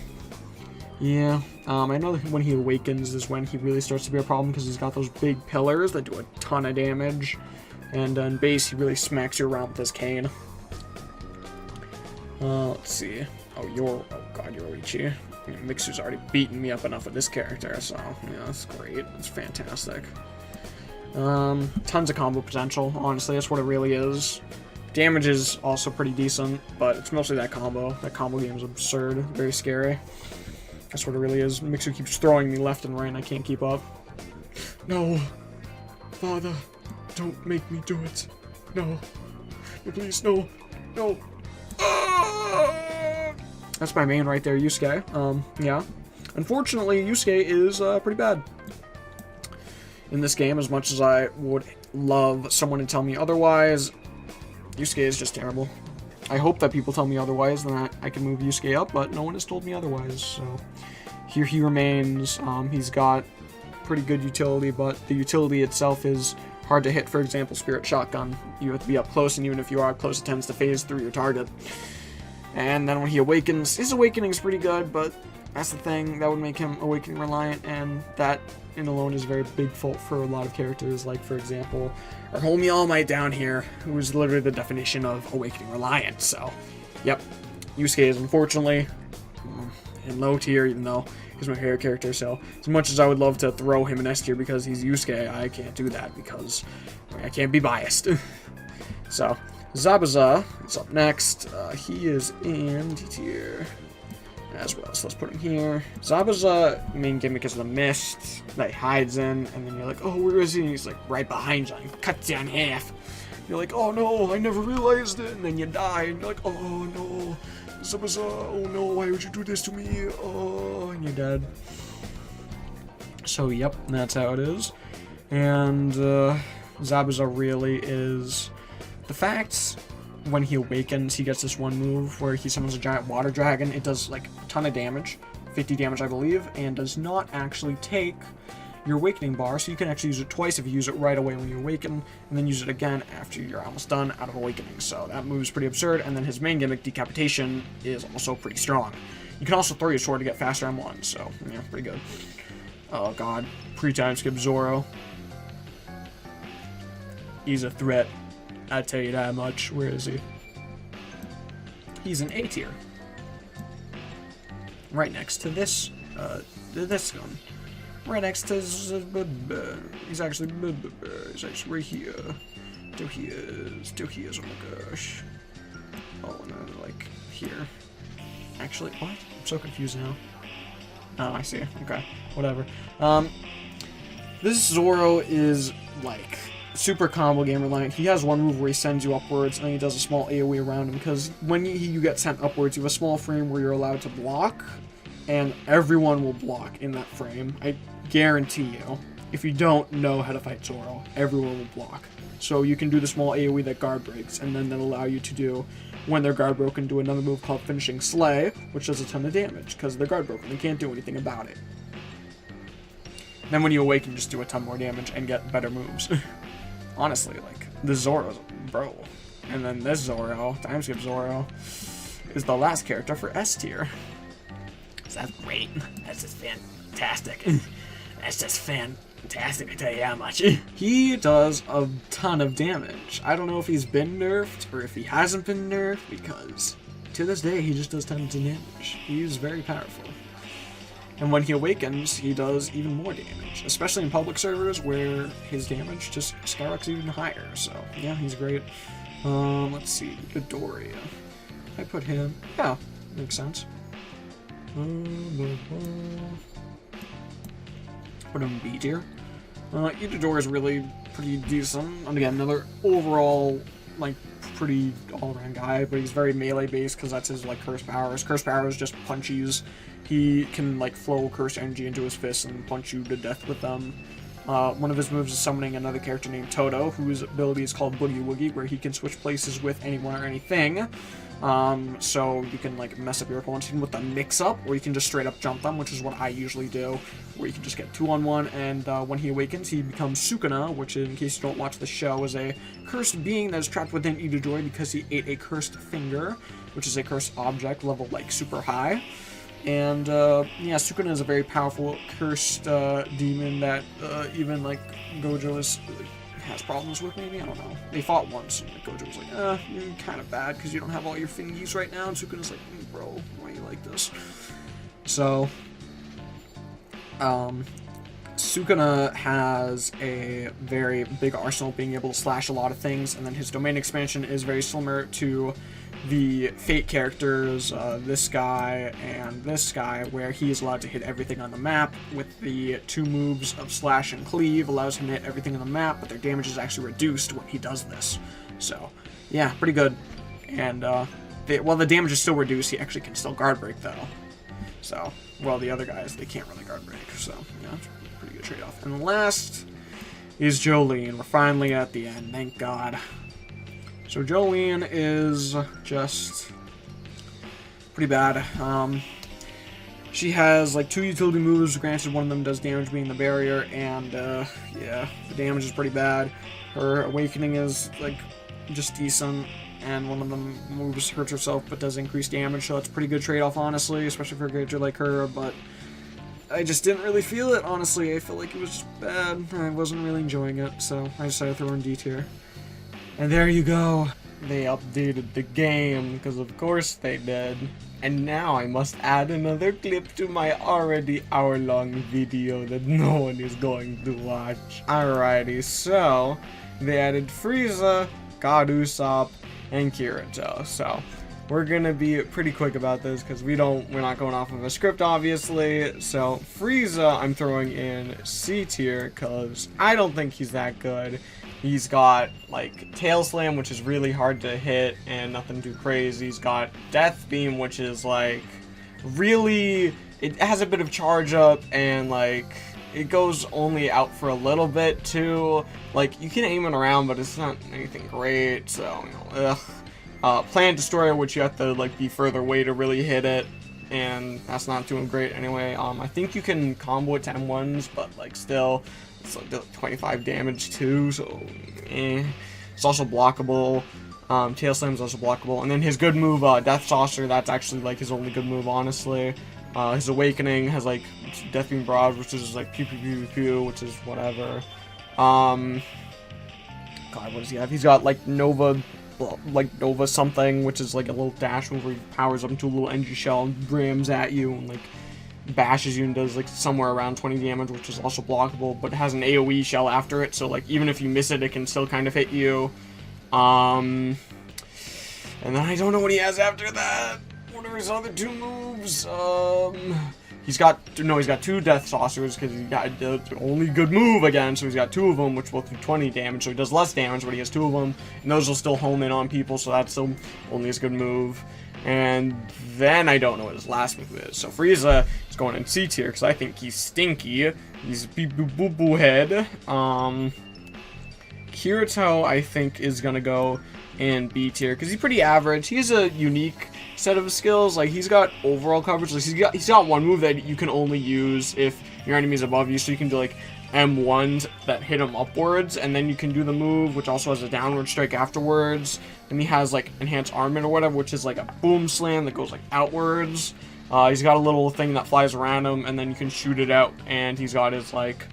yeah. I know that when he awakens is when he really starts to be a problem because he's got those big pillars that do a ton of damage, and in base he really smacks you around with his cane. Let's see. Oh God, you're Ichi. Mixu's already beaten me up enough with this character, so yeah, that's great. It's fantastic. Tons of combo potential, honestly, that's what it really is. Damage is also pretty decent, but it's mostly that combo. That combo game is absurd, very scary. That's what it really is. Mixu keeps throwing me left and right and I can't keep up. No. Father, don't make me do it. No. No, please, no. No. That's my main right there, Yusuke. Yeah. Unfortunately, Yusuke is pretty bad in this game. As much as I would love someone to tell me otherwise, Yusuke is just terrible. I hope that people tell me otherwise, then I can move Yusuke up, but no one has told me otherwise, so here he remains. He's got pretty good utility, but the utility itself is hard to hit. For example, Spirit Shotgun. You have to be up close, and even if you are up close, it tends to phase through your target. And then when he awakens, his awakening is pretty good, but that's the thing, that would make him awakening reliant, and that in alone is a very big fault for a lot of characters, like for example, our homie All Might down here, who is literally the definition of awakening reliant. So, yep, Yusuke is unfortunately in low tier, even though he's my favorite character, so as much as I would love to throw him in S tier because he's Yusuke, I can't do that because I can't be biased. So, Zabaza is up next. He is in D tier as well, so let's put him here. Zabaza, main gimmick is the mist that he hides in, and then you're like, oh, where is he? And he's like right behind you and cuts you in half. You're like, oh no, I never realized it, and then you die, and you're like, oh no, Zabaza, oh no, why would you do this to me? Oh, and you're dead. So yep, that's how it is. And Zabaza really is the fact when he awakens, he gets this one move where he summons a giant water dragon. It does like a ton of damage, 50 damage I believe, and does not actually take your awakening bar, so you can actually use it twice if you use it right away when you awaken, and then use it again after you're almost done out of awakening. So that move is pretty absurd, and then his main gimmick, Decapitation, is also pretty strong. You can also throw your sword to get faster M1, so yeah, pretty good. Oh god, pre-time skip Zoro. He's a threat. I tell you that much. Where is he? He's an A tier. Right next to this one. Right next to he's actually right here. Still he is. Oh my gosh. Oh no, like here. Actually, what? I'm so confused now. Oh, I see. Okay, whatever. This Zoro is, like, super combo game reliant. He has one move where he sends you upwards, and then he does a small AoE around him, because when you get sent upwards, you have a small frame where you're allowed to block, and everyone will block in that frame. I guarantee you. If you don't know how to fight Zoro, everyone will block. So you can do the small AoE that guard breaks, and then that'll allow you to do, when they're guard broken, do another move called Finishing Slay, which does a ton of damage, because they're guard broken. They can't do anything about it. Then when you awaken, just do a ton more damage and get better moves. Honestly, like, the Zoro's bro. And then this Zoro, Timeskip Zoro, is the last character for S tier. So that's great. That's just fantastic. That's just fantastic, I tell you how much. He does a ton of damage. I don't know if he's been nerfed or if he hasn't been nerfed, because to this day he just does tons of damage. He's very powerful. And when he awakens, he does even more damage, especially in public servers where his damage just skyrockets even higher. So yeah, he's great. Let's see, Midoriya. I put him, yeah, makes sense. Put him B tier. Itadori is really pretty decent. And again, another overall, like, pretty all-around guy, but he's very melee based because that's his, like, curse power. His curse power is just punchies. He can, like, flow curse energy into his fists and punch you to death with them. One of his moves is summoning another character named Toto, whose ability is called Boogie Woogie, where he can switch places with anyone or anything. So you can, like, mess up your opponents with the mix-up, or you can just straight up jump them, which is what I usually do, where you can just get 2-on-1, and when he awakens, he becomes Sukuna, which, in case you don't watch the show, is a cursed being that is trapped within Itadori because he ate a cursed finger, which is a cursed object, level, like, super high. And, yeah, Sukuna is a very powerful cursed demon that even, like, Gojo has problems with, maybe? I don't know. They fought once, and Gojo was like, you're kind of bad because you don't have all your fingies right now, and Sukuna's like, bro, why are you like this? So, Sukuna has a very big arsenal, being able to slash a lot of things, and then his domain expansion is very similar to the Fate characters, this guy and this guy, where he is allowed to hit everything on the map with the 2 moves of Slash and Cleave, allows him to hit everything on the map, but their damage is actually reduced when he does this. So, yeah, pretty good. And, while the damage is still reduced, he actually can still guard break, though. So, well, the other guys, they can't really guard break, so, yeah, it's a pretty good trade-off. And last is Jolene. We're finally at the end, thank God. So Jolene is just pretty bad. She has like 2 utility moves, granted one of them does damage being the barrier, and yeah, the damage is pretty bad. Her awakening is like just decent, and one of them moves hurts herself but does increase damage, so that's a pretty good trade-off, honestly, especially for a character like her, but I just didn't really feel it, honestly. I felt like it was just bad. I wasn't really enjoying it, so I decided to throw her in D tier. And there you go. They updated the game, because of course they did. And now I must add another clip to my already hour-long video that no one is going to watch. Alrighty, so they added Frieza, God Usopp, and Kirito. So we're gonna be pretty quick about this because we're not going off of a script, obviously. So Frieza, I'm throwing in C tier because I don't think he's that good. He's got, like, Tail Slam, which is really hard to hit and nothing too crazy. He's got Death Beam, which is, like, really, it has a bit of charge up, and, like, it goes only out for a little bit, too. Like, you can aim it around, but it's not anything great, so, you know, ugh. Planet Destroyer, which you have to, like, be further away to really hit it, and that's not doing great anyway. I think you can combo it to M1s, but, like, still, it's like 25 damage too, so it's also blockable. Tail Slam is also blockable, and then his good move, Death Saucer, that's actually like his only good move, honestly. His Awakening has like Death Beam Barrage, which is like pew pew pew pew, which is whatever. God, what does he have? He's got like Nova something, which is like a little dash move where he powers up into a little energy shell and rams at you and like bashes you and does like somewhere around 20 damage, which is also blockable, but it has an AoE shell after it, so like even if you miss it, it can still kind of hit you. And then I don't know what he has after that. what are his other 2 moves? He's got 2 Death Saucers because he got the only good move again, so he's got 2 of them, which both do 20 damage, so he does less damage, but he has 2 of them, and those will still home in on people, so that's still only his good move. And then I don't know what his last move is. So Frieza is going in C tier because I think he's stinky. He's beep boop boop boo head. Kirito I think is gonna go in B tier because he's pretty average. He has a unique set of skills. Like he's got overall coverage. Like he's got one move that you can only use if your enemy's above you. So you can do like M1s that hit him upwards, and then you can do the move which also has a downward strike afterwards. And he has like enhanced armament or whatever, which is like a boom slam that goes like outwards. He's got a little thing that flies around him, and then you can shoot it out. And he's got his like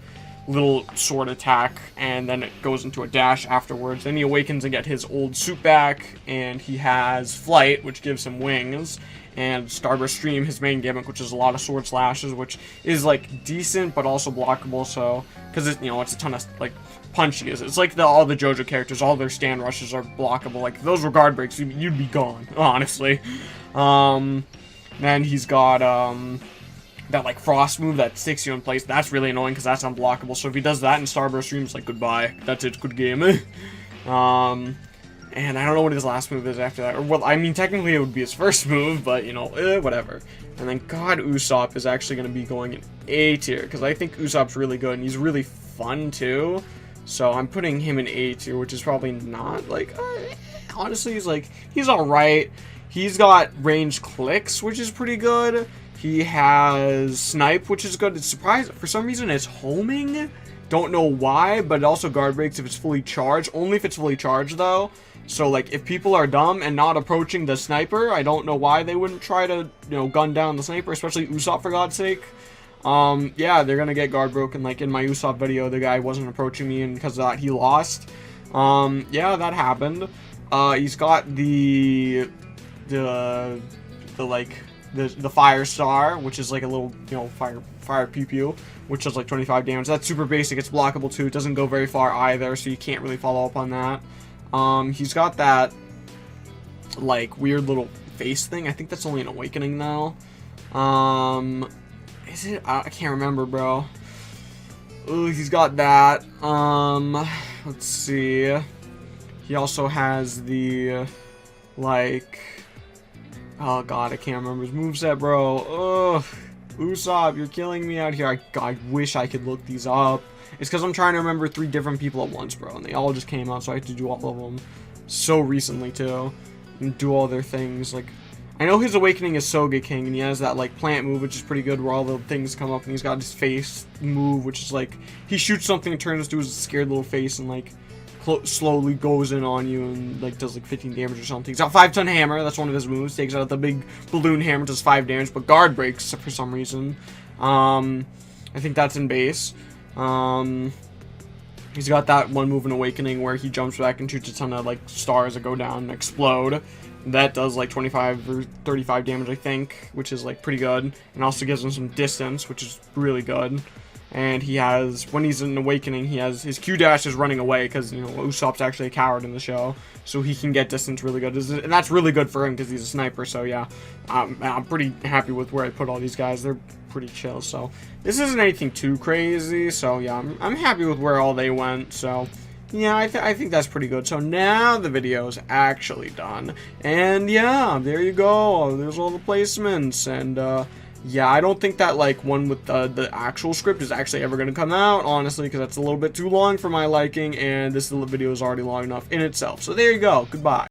little sword attack, and then it goes into a dash afterwards. Then he awakens and get his old suit back, and he has flight, which gives him wings, and Starburst Stream, his main gimmick, which is a lot of sword slashes, which is like decent but also blockable. So because it's, you know, it's a ton of like punchy. It's like all the JoJo characters, all their stand rushes are blockable. Like if those were guard breaks, you'd be gone, honestly. Then he's got that like frost move that sticks you in place. That's really annoying because that's unblockable. So if he does that in Starburst Stream, it's like goodbye. That's it. Good game. And I don't know what his last move is after that. Or, well, I mean, technically it would be his first move, but, you know, whatever. And then God Usopp is actually going to be going in A tier because I think Usopp's really good and he's really fun too. So I'm putting him in A tier, which is probably not like, honestly, he's alright. He's got range clicks, which is pretty good. He has snipe, which is good. It's surprising. For some reason, it's homing. Don't know why, but it also guard breaks if it's fully charged. Only if it's fully charged, though. So, like, if people are dumb and not approaching the sniper, I don't know why they wouldn't try to, you know, gun down the sniper, especially Usopp, for God's sake. Yeah, they're gonna get guard broken. Like, in my Usopp video, the guy wasn't approaching me, and because of that, he lost. Yeah, that happened. He's got the fire star, which is like a little, you know, fire pew pew, which does like 25 damage. That's super basic. It's blockable too. It doesn't go very far either, so you can't really follow up on that. He's got that like weird little face thing. I think that's only an awakening though. Is it? I can't remember, bro. Ooh, he's got that. Let's see. He also has the like. Oh god, I can't remember his moveset, bro. Ugh. Usopp, you're killing me out here. I wish I could look these up. It's because I'm trying to remember 3 different people at once, bro. And they all just came out, so I have to do all of them so recently, too. And do all their things. Like, I know his awakening is Soga King, and he has that, like, plant move, which is pretty good, where all the things come up. And he's got his face move, which is, like, he shoots something and turns to his scared little face and, like, slowly goes in on you and like does like 15 damage or something. He's got 5-ton hammer. That's one of his moves. Takes out the big balloon hammer, does 5 damage, but guard breaks for some reason. I think that's in base. He's got that one move in Awakening where he jumps back and shoots a ton of like stars that go down and explode. That does like 25 or 35 damage, I think, which is like pretty good, and also gives him some distance, which is really good. And he has, when he's in Awakening, he has his Q dash is running away because, you know, Usopp's actually a coward in the show, so he can get distance really good, and that's really good for him because he's a sniper. So yeah, I'm pretty happy with where I put all these guys. They're pretty chill, so this isn't anything too crazy. So yeah, I'm happy with where all they went. So yeah, I think that's pretty good. So now the video is actually done, and yeah, there you go. There's all the placements, and yeah, I don't think that like one with the actual script is actually ever going to come out, honestly, because that's a little bit too long for my liking, and this video is already long enough in itself. So there you go. Goodbye.